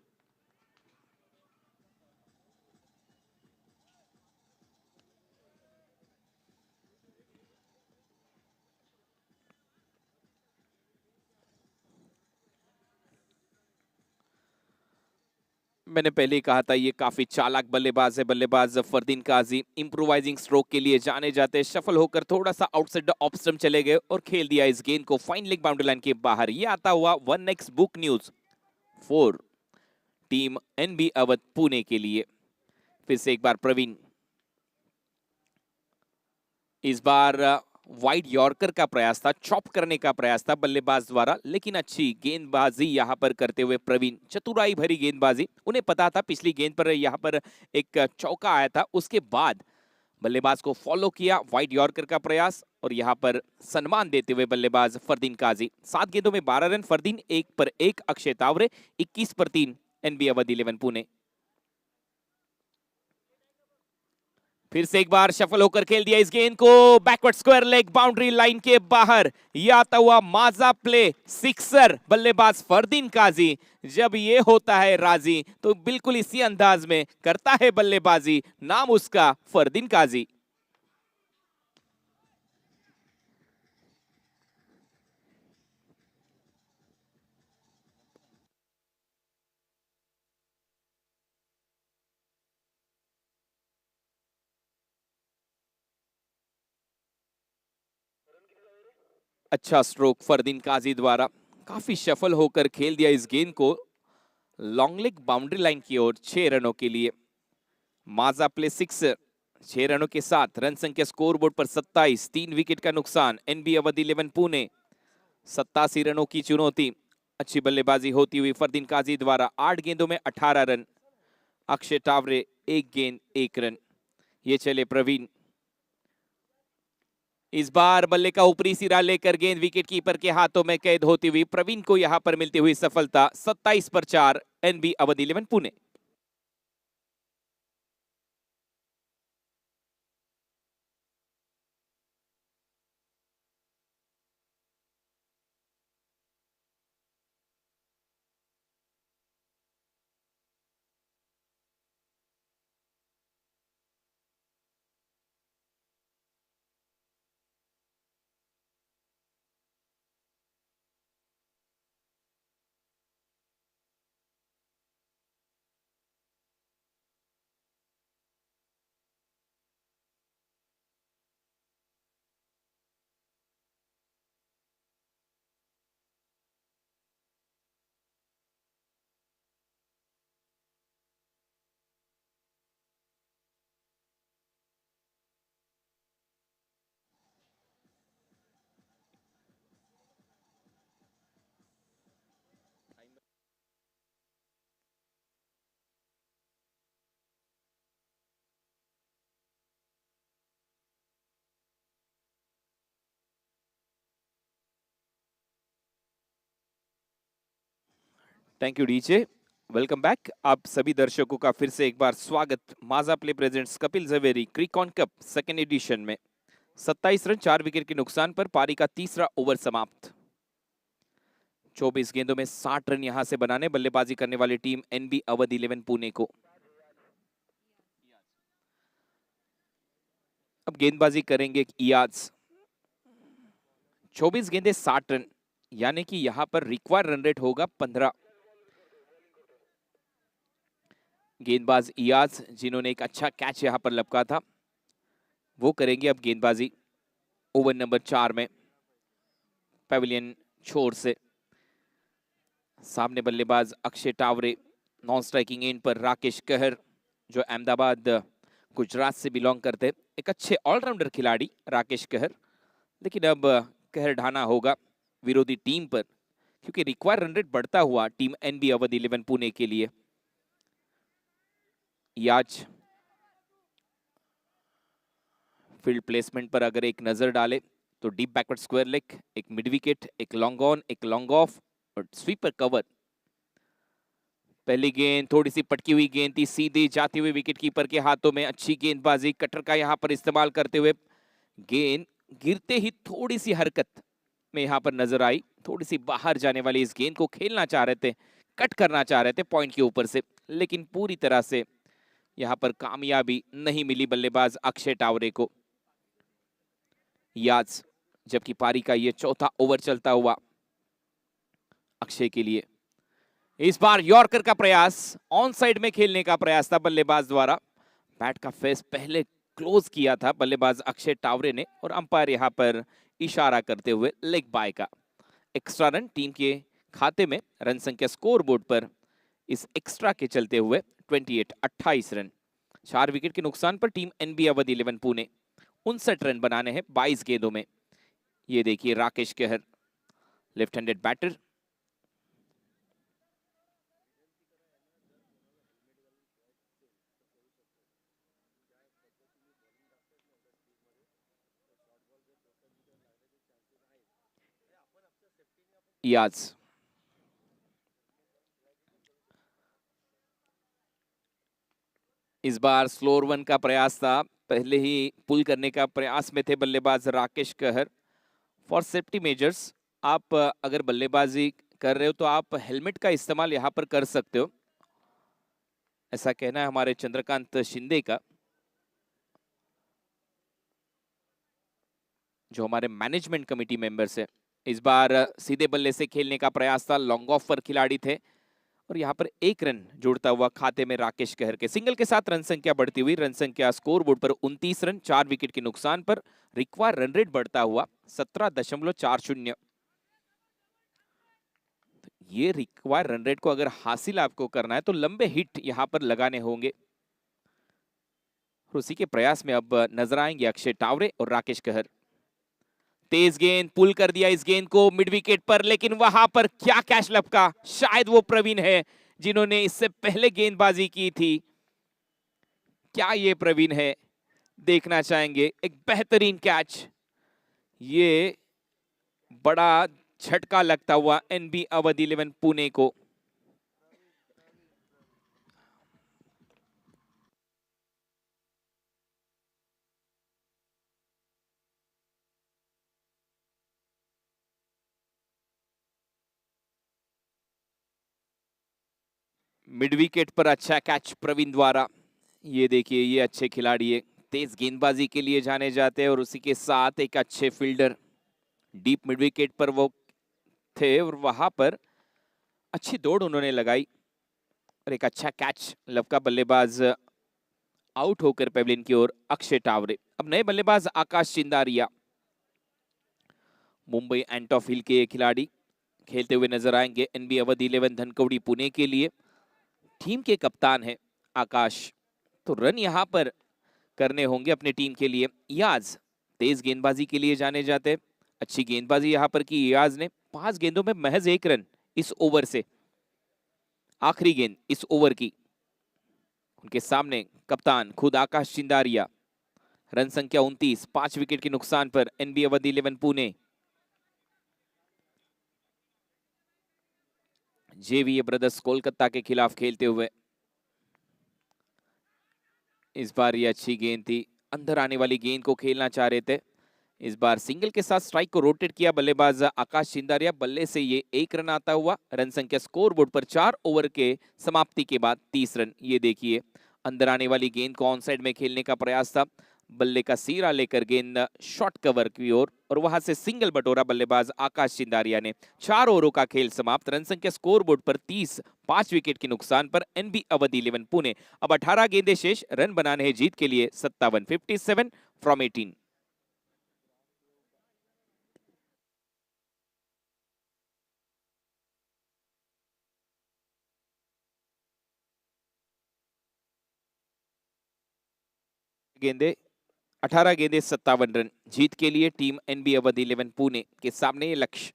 मैंने पहले ही कहा था ये काफी चालाक बल्लेबाज है। बल्लेबाज फरदीन काजी इंप्रोवाइजिंग स्ट्रोक के लिए जाने जाते, शफल होकर थोड़ा सा आउटसाइड द ऑफ स्टंप चले गए और खेल दिया इस गेंद को फाइन लेग बाउंड्री लाइन के बाहर। ये आता हुआ 1x book news 4 team NB Awadh Pune के लिए। फिर से एक बार प्रवीण, इस बार वाइड यॉर्कर का प्रयास था, चॉप करने का प्रयास था बल्लेबाज द्वारा, लेकिन अच्छी गेंदबाजी यहां पर करते हुए प्रवीण, चतुराई भरी गेंदबाजी। उन्हें पता था पिछली गेंद पर यहां पर एक चौका आया था, उसके बाद बल्लेबाज को फॉलो किया, वाइड यॉर्कर का प्रयास, और यहां पर सम्मान देते हुए बल्लेबाज फरदीन काजी। 7 गेंदों में 12 रन फरदीन, 1 पर 1 अक्षय तावरे, 21 पर 3 एनबी अवध 11 पुणे। फिर से एक बार शफल होकर खेल दिया इस गेंद को backward square leg boundary line के बाहर। यह आता हुआ माजा प्ले सिक्सर, बल्लेबाज फरदीन काजी। जब ये होता है राजी तो बिल्कुल इसी अंदाज में करता है बल्लेबाजी, नाम उसका फरदीन काजी। अच्छा स्ट्रोक फरदीन काजी द्वारा, काफी शफल होकर खेल दिया इस गेंद को लॉन्ग लेग बाउंड्री लाइन की ओर 6 रनों के लिए। माजा प्ले 6 6 रनों के साथ रन संख्या स्कोरबोर्ड पर 27, 3 विकेट का नुकसान। एनबी अवध 11 पुणे 87 रनों की चुनौती। अच्छी बल्लेबाजी होती हुई फरदीन काजी द्वारा, 8 गेंदों में 18 रन। अक्षय टावरे 1 गेंद 1 रन। ये चले प्रवीण, इस बार बल्ले का ऊपरी सिरा लेकर गेंद विकेट कीपर के हाथों में कैद होती हुई प्रवीण को यहां पर मिलती हुई सफलता। 27 पर 4 NB Awadh 11 Pune. Thank you DJ, welcome back. आप सभी दर्शकों का फिर से एक बार स्वागत Maja play presents Kapil Javeri Cricon cup second edition में। 27 रन 4 विकेट के नुकसान पर पारी का तीसरा ओवर समाप्त। 24 गेंदों में 60 रन यहां से बनाने बल्लेबाजी करने वाली टीम एनबी अवध 11 पुणे को। अब गेंदबाजी करेंगे इयाज। 24 गेंदे 60 रन, यानी कि यहां पर रिक्वायर्ड रन रेट होगा 15। गेंदबाज इयाज जिन्होंने एक अच्छा कैच यहां पर लपका था। वो करेंगे अब गेंदबाजी ओवर नंबर 4 में पेविलियन छोर से। सामने बल्लेबाज Akshay Taware, non striking and पर राकेश कहर जो अहमदाबाद गुजरात से बिलोंग करते, एक अच्छे ऑलराउंडर खिलाड़ी राकेश कहर। लेकिन अब कहर ढाना होगा विरोधी टीम पर, क्योंकि रिक्वायर रन रेट बढ़ता हुआ टीम एनबी अवध 11 पुणे के लिए। याज फील्ड प्लेसमेंट पर अगर एक नजर डाले तो डीप बैकवर्ड स्क्वायर लेग, एक मिड विकेट, एक लॉन्ग ऑन, एक लॉन्ग ऑफ और स्वीपर कवर। पहली गेंद थोड़ी सी पटकी हुई गेंद थी, सीधी जाती हुई विकेट कीपर के हाथों में। अच्छी गेंदबाजी, कटर का यहां पर इस्तेमाल करते हुए गेंद गिरते ही थोड़ी सी हरकत में यहां पर नजर आई। थोड़ी सी बाहर जाने वाली इस गेंद को खेलना चाह रहे थे, कट करना चाह रहे थे पॉइंट के ऊपर से, लेकिन पूरी तरह से यहां पर कामयाबी नहीं मिली बल्लेबाज अक्षय टावरे को। याज जबकि पारी का ये चौथा ओवर चलता हुआ अक्षय के लिए। इस बार यॉर्कर का प्रयास, ऑन साइड में खेलने का प्रयास था बल्लेबाज द्वारा। बैट का फेस पहले क्लोज किया था बल्लेबाज अक्षय टावरे ने और अंपायर यहां पर इशारा करते हुए लेग बाय का। एक्स्ट्रा रन टीम के खाते में, रन संख्या स्कोर बोर्ड पर इस एक्स्ट्रा के चलते हुए 28 रन। 4 विकेट के नुकसान पर team NB Awadh 11 Pune 59 run बनाने हैं 22 गेंदों में। ये देखिए राकेश कहर, लेफ्ट हैंडेड बैटर। याज इस बार स्लोअर वन का प्रयास था, पहले ही पुल करने का प्रयास में थे बल्लेबाज राकेश कहर। फॉर सेफ्टी मेजर्स आप अगर बल्लेबाजी कर रहे हो तो आप हेलमेट का इस्तेमाल यहां पर कर सकते हो, ऐसा कहना है हमारे चंद्रकांत शिंदे का, जो हमारे मैनेजमेंट कमेटी मेंबर्स है। इस बार सीधे बल्ले से खेलने का प्रयास था, लॉन्ग ऑफ पर खिलाड़ी थे और यहां पर 1 रन जोड़ता हुआ खाते में राकेश कहर के। सिंगल के साथ रन संख्या बढ़ती हुई, रन संख्या स्कोर बोर्ड पर 29 रन, 4 विकेट के नुकसान पर। रिक्वायर रन रेट बढ़ता हुआ 17.40। ये रिक्वायर रन रेट को अगर हासिल आपको करना है तो लंबे हिट यहां पर लगाने होंगे, उसी के प्रयास में अब नजर आएंगे अक्षय टावरे और राकेश कहर। तेज गेंद, पुल कर दिया इस गेंद को मिड विकेट पर, लेकिन वहां पर क्या कैच लपका, शायद वो प्रवीण है जिन्होंने इससे पहले गेंदबाजी की थी। क्या ये प्रवीण है, देखना चाहेंगे। एक बेहतरीन कैच, ये बड़ा झटका लगता हुआ एनबी अवध 11 पुणे को। मिड विकेट पर अच्छा कैच प्रवीण द्वारा। ये देखिए, ये अच्छे खिलाड़ी है, तेज गेंदबाजी के लिए जाने जाते हैं और उसी के साथ एक अच्छे फील्डर। डीप मिड विकेट पर वो थे और वहां पर अच्छी दौड़ उन्होंने लगाई और एक अच्छा कैच लपका। बल्लेबाज आउट होकर पेवलियन की ओर अक्षय टावरे। अब नए बल्लेबाज आकाश चिंदारिया, मुंबई एंटॉफ हिल के खिलाड़ी खेलते हुए नजर आएंगे एनबी अवध 11 धनकवड़ी पुणे के लिए। टीम के कप्तान है आकाश, तो रन यहां पर करने होंगे अपनी टीम के लिए। याज तेज गेंदबाजी के लिए जाने जाते, अच्छी गेंदबाजी यहां पर की याज ने। 5 गेंदों में महज 1 रन इस ओवर से, आखिरी गेंद इस ओवर की। उनके सामने कप्तान खुद आकाश चिंदारिया। रन संख्या 29, 5 विकेट के नुकसान पर NB Awadh 11 Pune. JVA brothers Kolkata के खिलाफ खेलते हुए। इस बार ये अच्छी गेंद थी, अंदर आने वाली गेंद को खेलना चाह रहे थे। इस बार सिंगल के साथ स्ट्राइक को रोटेट किया बल्लेबाज आकाश चिंदारिया। बल्ले से ये 1 रन आता हुआ। रन संख्या स्कोर बोर्ड पर 4 ओवर के समाप्ति के बाद 30 रन। ये देखिए, अंदर आने वाली गेंद को ऑन साइड में खेलने का प्रयास था, बल्ले का सीरा लेकर गेंद शॉर्ट कवर की ओर और वहां से सिंगल बटोरा बल्लेबाज आकाश चिंदारिया ने। 4 ओवरों का खेल समाप्त। रन संख्या स्कोर बोर्ड पर 30, 5 विकेट के नुकसान पर एनबी अवध 11 पुणे। अब 18 गेंदें शेष, रन बनाने हैं जीत के लिए 57। 57 from 18. गेंदे 18 गेंदे 57 रन। जीत के लिए टीम एनबी अवध 11 पुणे के सामने ये लक्ष्य,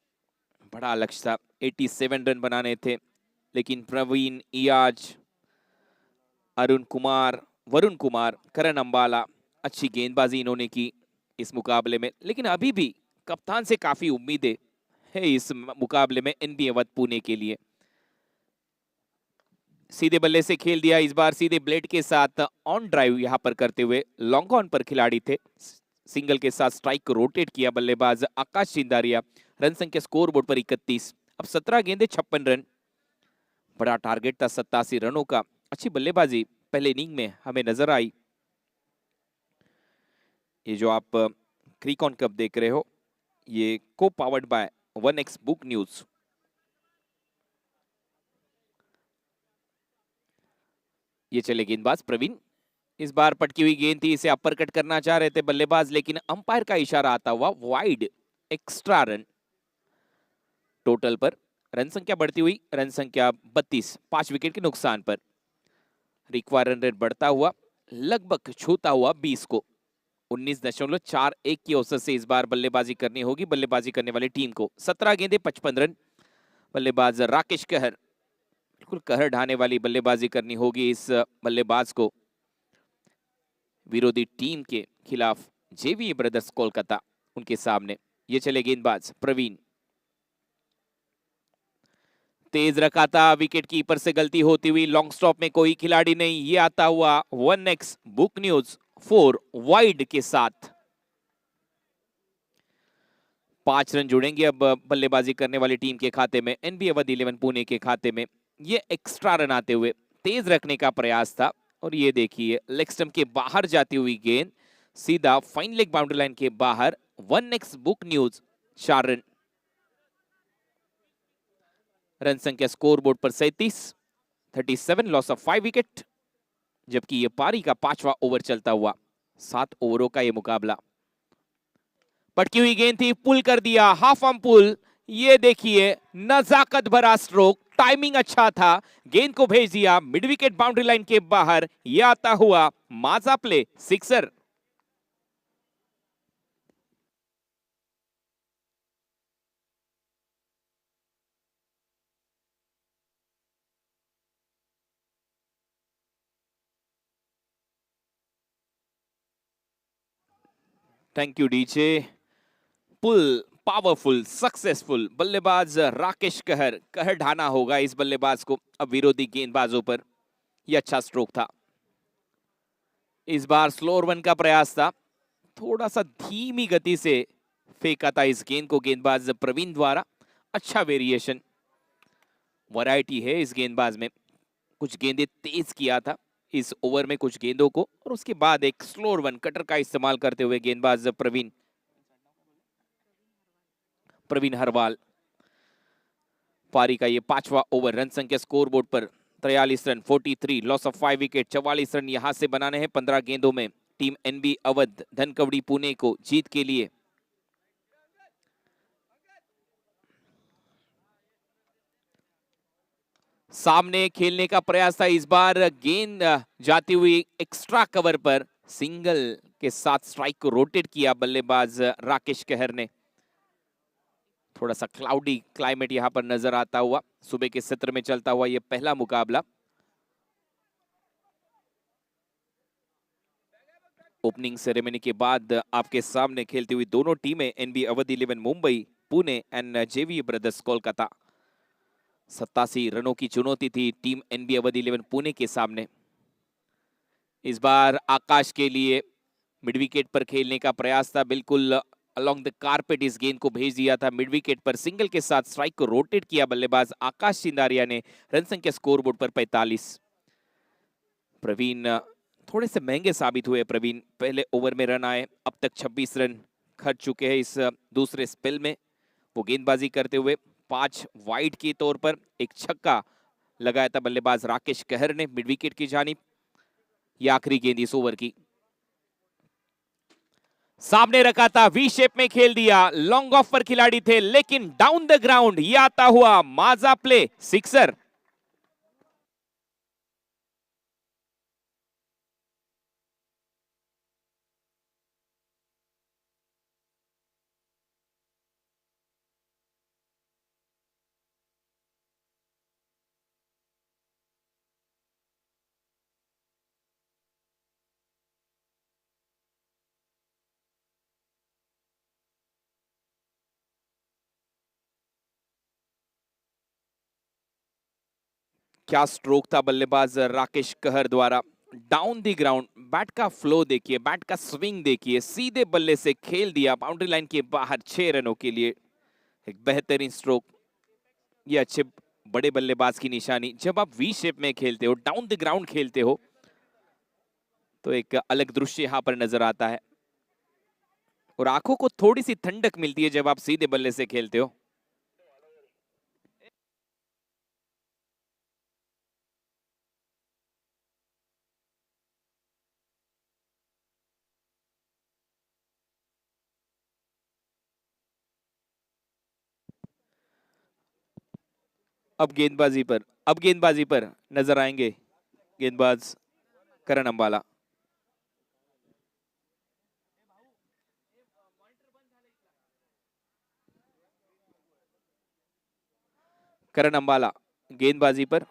बड़ा लक्ष्य था, 87 रन बनाने थे, लेकिन प्रवीण, इयाज, अरुण कुमार, वरुण कुमार, करण अंबाला, अच्छी गेंदबाजी इन्होंने की इस मुकाबले में। लेकिन अभी भी कप्तान से काफी उम्मीदें है इस मुकाबले में एनबी अवध पुणे के लिए। सीधे बल्ले से खेल दिया, इस बार सीधे ब्लेड के साथ ऑन ड्राइव यहां पर करते हुए लॉन्ग ऑन पर खिलाड़ी थे। सिंगल के साथ स्ट्राइक को रोटेट किया बल्लेबाज आकाश चिंदारिया। रन संख्या स्कोर बोर्ड पर 31। अब 17 गेंदे 56 रन, बड़ा टारगेट था 87 रनों का। अच्छी बल्लेबाजी पहले इनिंग में हमें नजर आई। ये जो आप क्रिकॉन कप देख रहे हो, ये को powered by 1x book news. ये चले गेंदबाज प्रवीण, इस बार पटकी हुई गेंद थी, इसे अपर कट करना चाह रहे थे बल्लेबाज, लेकिन अंपायर का इशारा आता हुआ वाइड, एक्स्ट्रा रन। टोटल पर रन संख्या बढ़ती हुई, रन संख्या 32, 5 विकेट के नुकसान पर। रिक्वायर रन रेट बढ़ता हुआ, लगभग छूता हुआ 20 को। 19.41 की औसत से इस बार बल्लेबाजी करनी होगी बल्लेबाजी करने वाली टीम को। 17 गेंदे 55 रन। बल्लेबाज राकेश कहर, बिल्कुल कहर ढाने वाली बल्लेबाजी करनी होगी इस बल्लेबाज को विरोधी टीम के खिलाफ। जेवी ब्रदर्स कोलकाता उनके सामने। ये चले गेंदबाज प्रवीण, तेज रखा था, विकेट कीपर से गलती होती हुई, लॉन्ग स्टॉप में कोई खिलाड़ी नहीं। ये आता हुआ 1x बुक न्यूज 4 वाइड के साथ। 5 रन जुड़ेंगे अब बल्लेबाजी करने वाली टीम के खाते में, एनबी अवध 11 पुणे के खाते में। ये एक्स्ट्रा रन आते हुए तेज रखने का प्रयास था, और ये देखिए लेग स्टंप के बाहर जाती हुई गेंद सीधा फाइन लेग बाउंड्री लाइन के बाहर। 1x book news 4 run. Run संख्या स्कोर बोर्ड पर 37 लॉस ऑफ 5 विकेट। जबकि ये पारी का 5वां ओवर चलता हुआ, 7 ओवरों का ये मुकाबला। पटकी हुई गेंद थी, पुल कर दिया, हाफ आर्म पुल। ये देखिए नजाकत भरा स्ट्रोक, टाइमिंग अच्छा था, गेंद को भेज दिया मिड विकेट बाउंड्री लाइन के बाहर। यह आता हुआ Maja play, sixer. Thank you DJ. Pull powerful, successful. बल्लेबाज राकेश कहर ढाना होगा इस बल्लेबाज को अब विरोधी गेंदबाजों पर। यह अच्छा स्ट्रोक था। इस बार स्लोअर वन का प्रयास था, थोड़ा सा धीमी गति से फेंका था इस गेंद को गेंदबाज प्रवीण द्वारा। अच्छा वेरिएशन, वैरायटी है इस गेंदबाज में। कुछ गेंदें तेज किया था इस ओवर में, कुछ गेंदों को, और उसके बाद एक स्लोअर वन कटर का इस्तेमाल करते हुए गेंदबाज प्रवीण हरवाल। पारी का ये 5वां ओवर। रन संख्या स्कोर बोर्ड पर 43 run, 43 loss of 5 wicket. 44 run यहां से बनाने हैं 15 गेंदों में टीम एनबी अवध धनकवड़ी पुणे को जीत के लिए। सामने खेलने का प्रयास था, इस बार गेंद जाती हुई एक्स्ट्रा कवर पर। सिंगल के साथ स्ट्राइक को रोटेट किया बल्लेबाज राकेश कहर ने। थोड़ा सा क्लाउडी क्लाइमेट यहां पर नजर आता हुआ, सुबह के सत्र में चलता हुआ यह पहला मुकाबला। ओपनिंग सेरेमनी के बाद आपके सामने खेलती हुई दोनों टीमें एनबी अवध 11 मुंबई पुणे एंड जेवी ब्रदर्स कोलकाता। 87 रनों की चुनौती थी टीम एनबी अवध 11 पुणे के सामने। इस बार आकाश के लिए मिड विकेट पर खेलने का प्रयास था, बिल्कुल अलोंग द कारपेट इस गेंद को भेज दिया था मिड विकेट पर। सिंगल के साथ स्ट्राइक को रोटेट किया बल्लेबाज आकाश चिंदारिया ने। रन संख्या स्कोर बोर्ड पर 45। प्रवीण थोड़े से महंगे साबित हुए। प्रवीण पहले ओवर में रन आए, अब तक 26 रन खर्च चुके हैं इस दूसरे स्पेल में। वो गेंदबाजी करते हुए 5 वाइड के तौर पर एक छक्का लगाया था बल्लेबाज राकेश कहर ने मिड विकेट की जानिब। ये आखिरी गेंद इस ओवर की। सामने रखा था, वी शेप में खेल दिया, लॉन्ग ऑफ पर खिलाड़ी थे, लेकिन डाउन द ग्राउंड ये आता हुआ माजा प्ले, सिक्सर। क्या स्ट्रोक था बल्लेबाज राकेश कहर द्वारा। डाउन द ग्राउंड, बैट का फ्लो देखिए, बैट का स्विंग देखिए, सीधे बल्ले से खेल दिया बाउंड्री लाइन के बाहर 6 रनों के लिए। एक बेहतरीन स्ट्रोक, ये अच्छे बड़े बल्लेबाज की निशानी। जब आप वी शेप में खेलते हो, डाउन द ग्राउंड खेलते हो, तो एक अलग दृश्य यहां पर नजर आता है और आंखों को थोड़ी सी ठंडक मिलती है जब आप सीधे बल्ले से खेलते हो। अब गेंदबाजी पर नजर आएंगे गेंदबाज करण अंबाला। करण अंबाला गेंदबाजी पर।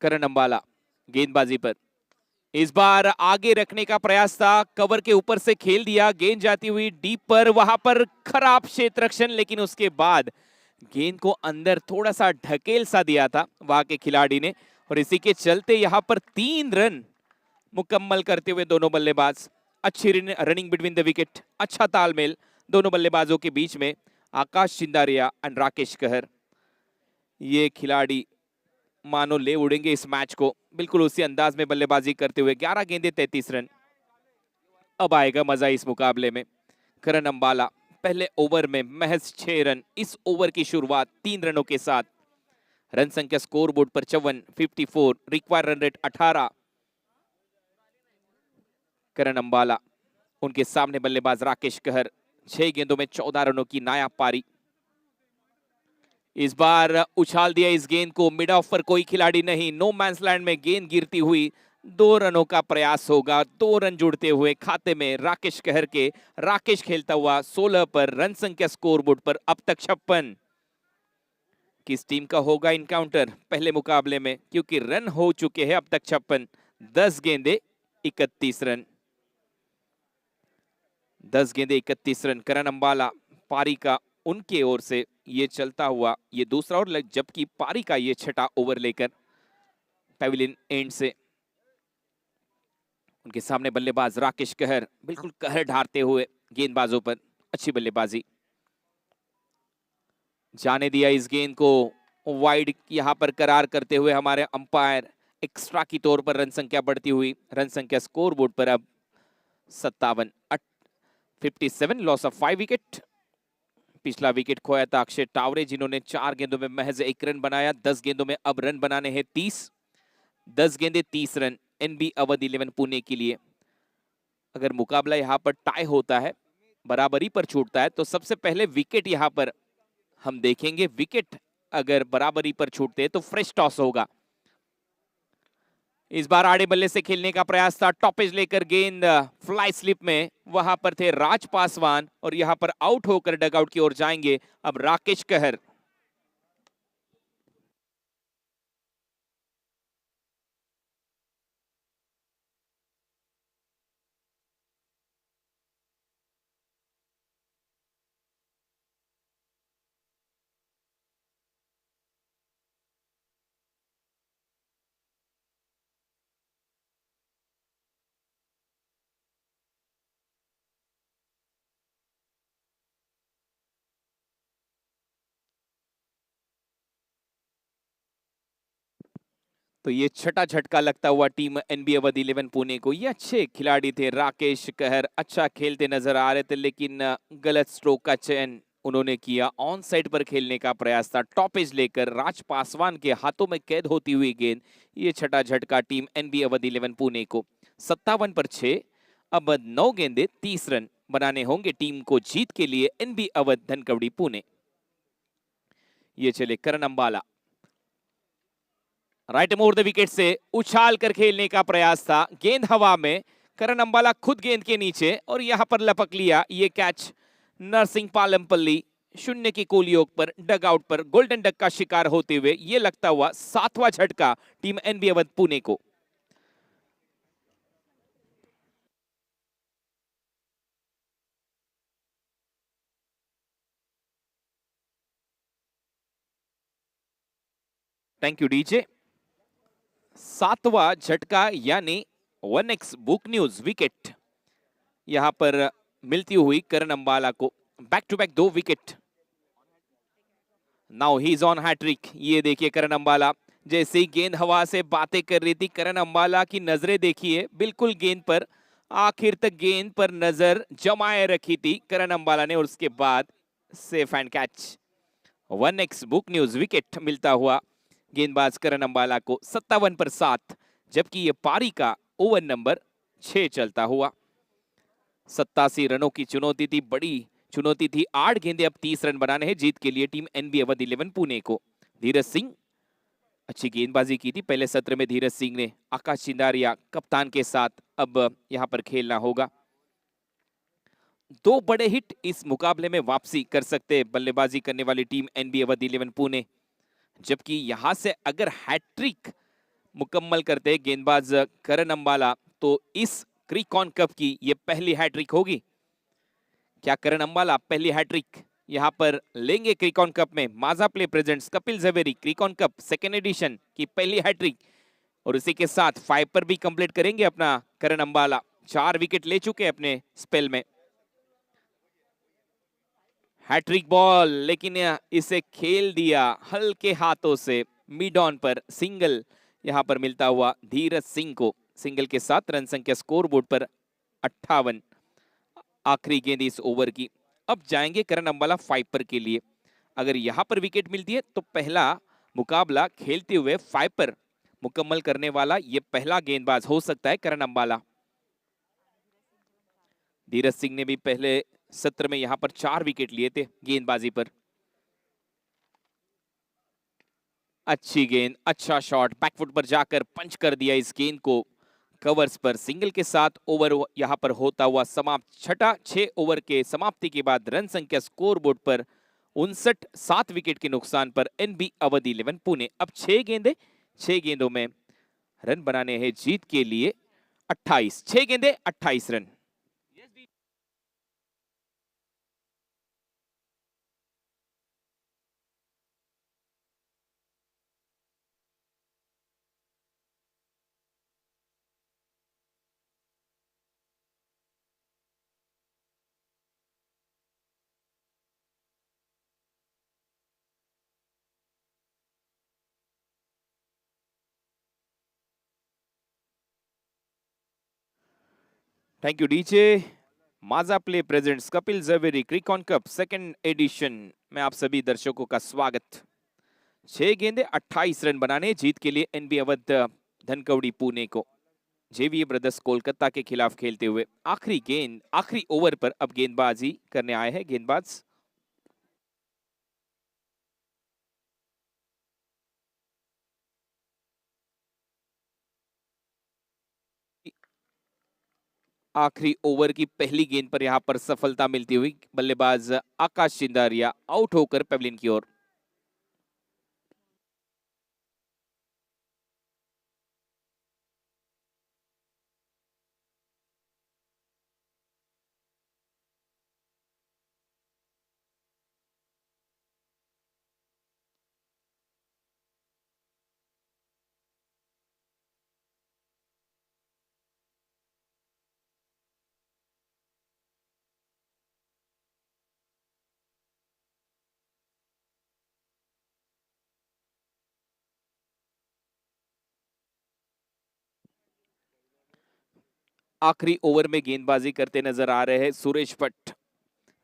करण अंबाला गेंदबाजी पर। इस बार आगे रखने का प्रयास था, कवर के ऊपर से खेल दिया, गेंद जाती हुई डीप पर, वहां पर खराब क्षेत्र रक्षण, लेकिन उसके बाद गेंद को अंदर थोड़ा सा ढकेल सा दिया था वहां के खिलाड़ी ने, और इसी के चलते यहां पर 3 रन मुकम्मल करते हुए दोनों बल्लेबाज। अच्छी रनिंग बिटवीन द विकेट, अच्छा तालमेल दोनों बल्लेबाजों के बीच में। आकाश चिंदारिया एंड राकेश कहर, ये खिलाड़ी मानो ले उड़ेंगे इस मैच को, बिल्कुल उसी अंदाज में बल्लेबाजी करते हुए। 11 गेंदे 33 रन। अब आएगा मजा इस मुकाबले में। करण अंबाला पहले ओवर में महज 6 रन, इस ओवर की शुरुआत 3 रनों के साथ। रन संख्या स्कोर बोर्ड पर 54, 54, रिक्वायर रन रेट 18। करण अंबाला, उनके सामने बल्लेबाज राकेश कहर, 6 गेंदों में 14 रनों की नायाब पारी। इस बार उछाल दिया इस गेंद को, मिड ऑफ पर कोई खिलाड़ी नहीं, नो मैंस लैंड में गेंद गिरती हुई। 2 रनों का प्रयास होगा, 2 रन जुड़ते हुए खाते में राकेश कहर के। राकेश खेलता हुआ 16 पर, रन संख्या स्कोर बोर्ड पर अब तक 56। किस टीम का होगा इनकाउंटर पहले मुकाबले में, क्योंकि रन हो चुके हैं अब तक 56। 10 गेंदे 31 रन, 10 गेंदे 31 रन। करण अंबाला पारी का उनके ओर से ये चलता हुआ ये दूसरा ओवर, जबकि पारी का ये छठा ओवर लेकर पैविलियन एंड से उनके सामने बल्लेबाज राकेश कहर, बिल्कुल कहर ढारते हुए गेंदबाजों पर। अच्छी बल्लेबाजी, जाने दिया इस गेंद को वाइड यहां पर करार करते हुए हमारे अंपायर। एक्स्ट्रा की तौर पर रन संख्या बढ़ती हुई, रन संख्या स्कोर बोर्ड पर अब 57, 57, लॉस ऑफ 5 विकेट। पिछला विकेट खोया था अक्षय टावरे, जिन्होंने 4 गेंदों में महज 1 रन बनाया। 10 गेंदों में अब रन बनाने हैं 30। 10 गेंदे 30 रन एनबी अवध 11 पुणे के लिए। अगर मुकाबला यहां पर टाई होता है, बराबरी पर छूटता है, तो सबसे पहले विकेट यहां पर हम देखेंगे। विकेट अगर बराबरी पर छूटते हैं तो फ्रेश टॉस होगा। इस बार आड़े बल्ले से खेलने का प्रयास था, टॉपेज लेकर गेंद फ्लाई स्लिप में, वहां पर थे राज पासवान, और यहां पर आउट होकर डगआउट की ओर जाएंगे अब राकेश कहर। तो ये छठा झटका लगता हुआ टीम एनबी अवध 11 पुणे को। ये अच्छे खिलाड़ी थे राकेश कहर, अच्छा खेलते नजर आ रहे थे, लेकिन गलत स्ट्रोक का चयन उन्होंने किया। ऑन साइड पर खेलने का प्रयास था, टॉपेज लेकर राज पासवान के हाथों में कैद होती हुई गेंद। ये छठा झटका टीम एनबी अवध 11 पुणे को। 57 पर 6। अब 9 गेंदे 30 रन बनाने होंगे टीम को जीत के लिए एनबी अवध धनकवड़ी पुणे। ये चले Karan Ambala, right more the wicket से उछाल कर खेलने का प्रयास था, गेंद हवा में, करण अंबाला खुद गेंद के नीचे और यहां पर लपक लिया ये कैच। नरसिंह पालमपल्ली शून्य की कुल योग पर डगआउट पर गोल्डन डक का शिकार होते हुए ये लगता हुआ 7वां झटका टीम एनबी अवध पुणे को। Thank you DJ. 7वां झटका यानी 1x बुक न्यूज विकेट यहां पर मिलती हुई करण अंबाला को। Back to back 2 wicket. Now he is on hattrick. ये देखिए करण अंबाला, जैसे ही गेंद हवा से बातें कर रही थी, करण अंबाला की नजरें देखिए बिल्कुल गेंद पर, आखिर तक गेंद पर नजर जमाए रखी थी करण अंबाला ने और उसके बाद safe and catch. 1x book news wicket मिलता हुआ गेंदबाज करण अंबाला को 57 पर 7, जबकि ये पारी का ओवर नंबर 6 चलता हुआ। 87 रनों की चुनौती थी, बड़ी चुनौती थी। 8 गेंदे अब 30 रन बनाने हैं जीत के लिए टीम एनबी अवध 11 पुणे को। धीरज सिंह अच्छी गेंदबाजी की थी पहले सत्र में धीरज सिंह ने। आकाश चिंदारिया कप्तान के साथ अब यहां पर खेलना होगा। 2 बड़े हिट इस मुकाबले में वापसी कर सकते हैं बल्लेबाजी करने वाली टीम एनबी अवध 11 पुणे, जबकि यहां से अगर हैट्रिक मुकम्मल करते हैं गेंदबाज करण अंबाला तो इस क्रिकॉन कप की ये पहली हैट्रिक होगी। क्या करण अंबाला पहली हैट्रिक यहां पर लेंगे क्रिकॉन कप में? Maja play presents Kapil Jhaveri Cricon cup second edition की पहली हैट्रिक, और इसी के साथ 5 पर भी कंप्लीट करेंगे अपना करण अंबाला। 4 विकेट ले चुके अपने स्पेल में। हैट्रिक बॉल, लेकिन इसे खेल दिया हल्के हाथों से। मिड ऑन पर सिंगल यहां पर मिलता हुआ धीरज सिंह को। सिंगल के साथ रन संख्या स्कोर बोर्ड पर 58। आखिरी गेंद इस ओवर की। अब जाएंगे करण अंबाला 5 पर के लिए। अगर यहां पर विकेट मिलती है तो पहला मुकाबला खेलते हुए 5 पर मुकम्मल करने वाला ये पहला गेंदबाज हो सकता है करण अंबाला। धीरज सिंह ने भी पहले सत्र में यहां पर 4 विकेट लिए थे गेंदबाजी पर। अच्छी गेंद, अच्छा शॉट, बैकफुट पर जाकर पंच कर दिया इस गेंद को कवर्स पर। सिंगल के साथ ओवर यहां पर होता हुआ समाप्त। छठा 6 ओवर के समाप्ति के बाद रन संख्या स्कोर बोर्ड पर 59, 7 विकेट के नुकसान पर एनबी अवध 11 पुणे। अब 6 गेंदे, 6 गेंदों में रन बनाने हैं जीत के लिए 28। 6 गेंदे 28 run. Thank you DJ. Maja play presents Kapil Jhaveri Cricon cup second edition में आप सभी दर्शकों का स्वागत। 6 गेंदे 28 रन बनाने जीत के लिए एनबी अवध धनकवड़ी पुणे को। जेवीए ब्रदर्स कोलकाता के खिलाफ खेलते हुए आखिरी गेंद, आखिरी ओवर पर अब गेंदबाजी करने आए हैं गेंदबाज। आखिरी ओवर की पहली गेंद पर यहां पर सफलता मिलती हुई बल्लेबाज आकाश चिंदारिया आउट होकर पेवलिन की ओर। आखिरी ओवर में गेंदबाजी करते नजर आ रहे हैं सुरेश भट्ट।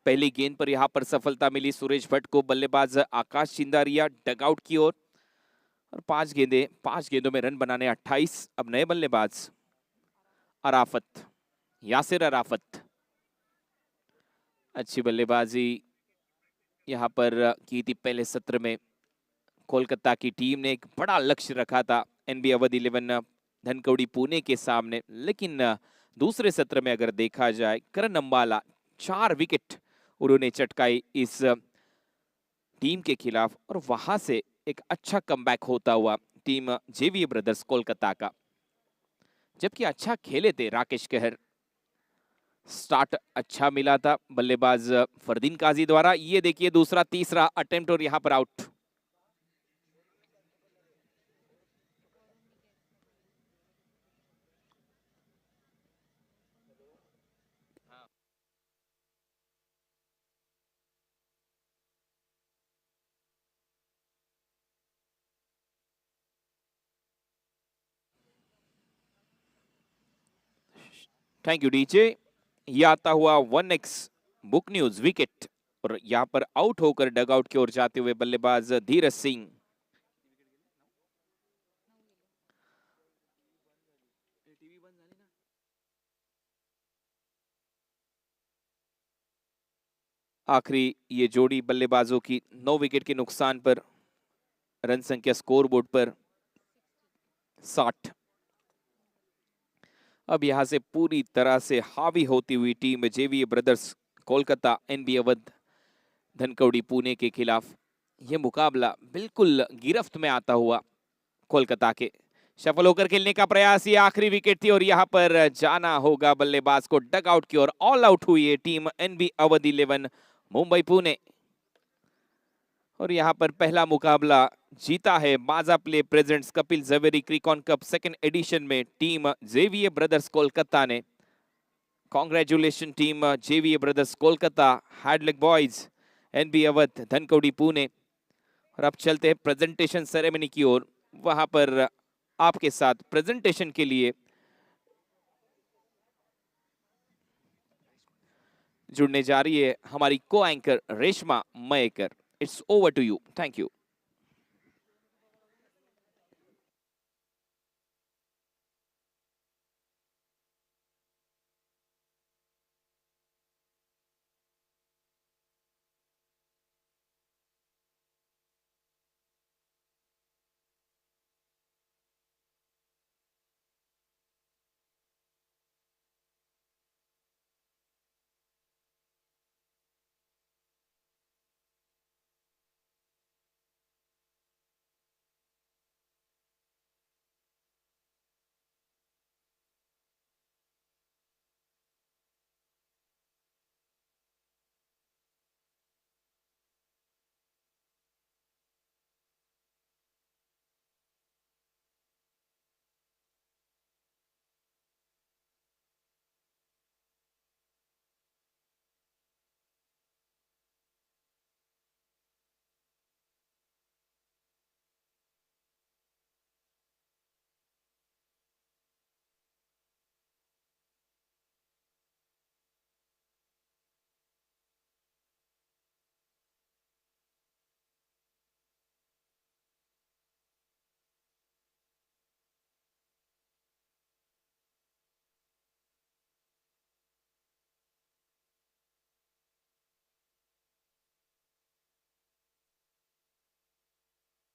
पहली गेंद पर यहां पर सफलता मिली सुरेश भट्ट को। बल्लेबाज आकाश चिंदारिया डगआउट की ओर और 5 गेंदों में रन बनाने 28। अब नए बल्लेबाज अराफत, यासिर अराफत। अच्छी बल्लेबाजी यहां पर की थी पहले सत्र में। कोलकाता की टीम ने एक बड़ा लक्ष्य रखा था एनबी अवध 11 धनकौड़ी पुणे के सामने, लेकिन दूसरे सत्र में अगर देखा जाए करण अंबाला 4 विकेट उन्होंने चटकाई इस टीम के खिलाफ और वहां से एक अच्छा कमबैक होता हुआ टीम जेवीए ब्रदर्स कोलकाता का। जबकि अच्छा खेले थे राकेश कहर, स्टार्ट अच्छा मिला था बल्लेबाज फरदीन काजी द्वारा। ये देखिए दूसरा तीसरा अटेम्प्ट और यहां पर आउट। Thank you DJ. ये आता हुआ 1x बुक न्यूज विकेट और यहां पर आउट होकर डगआउट की ओर जाते हुए बल्लेबाज धीरज सिंह। आखिरी ये जोड़ी बल्लेबाजों की 9 विकेट के नुकसान पर रन संख्या स्कोर बोर्ड पर 60। अब यहां से पूरी तरह से हावी होती हुई team JVA brothers Kolkata NB Awadh Dhankawadi Pune के खिलाफ। यह मुकाबला बिल्कुल गिरफ्त में आता हुआ कोलकाता के। सफल होकर खेलने का प्रयास, ये आखिरी विकेट थी और यहां पर जाना होगा बल्लेबाज को डगआउट की ओर। ऑल आउट हुई है टीम एनबी अवध 11 मुंबई पुणे और यहां पर पहला मुकाबला जीता है Maja play presents Kapil Javeri Cricon cup second edition में टीम जेवीए ब्रदर्स कोलकाता ने। Congratulation team JVA brothers Kolkata, hard luck boys NB Awadh Dhankawadi Pune. और अब चलते हैं प्रेजेंटेशन सेरेमनी की ओर। वहां पर आपके साथ प्रेजेंटेशन के लिए जुड़ने जा रही है हमारी को anchor Reshma Mayekar. It's over to you. Thank you.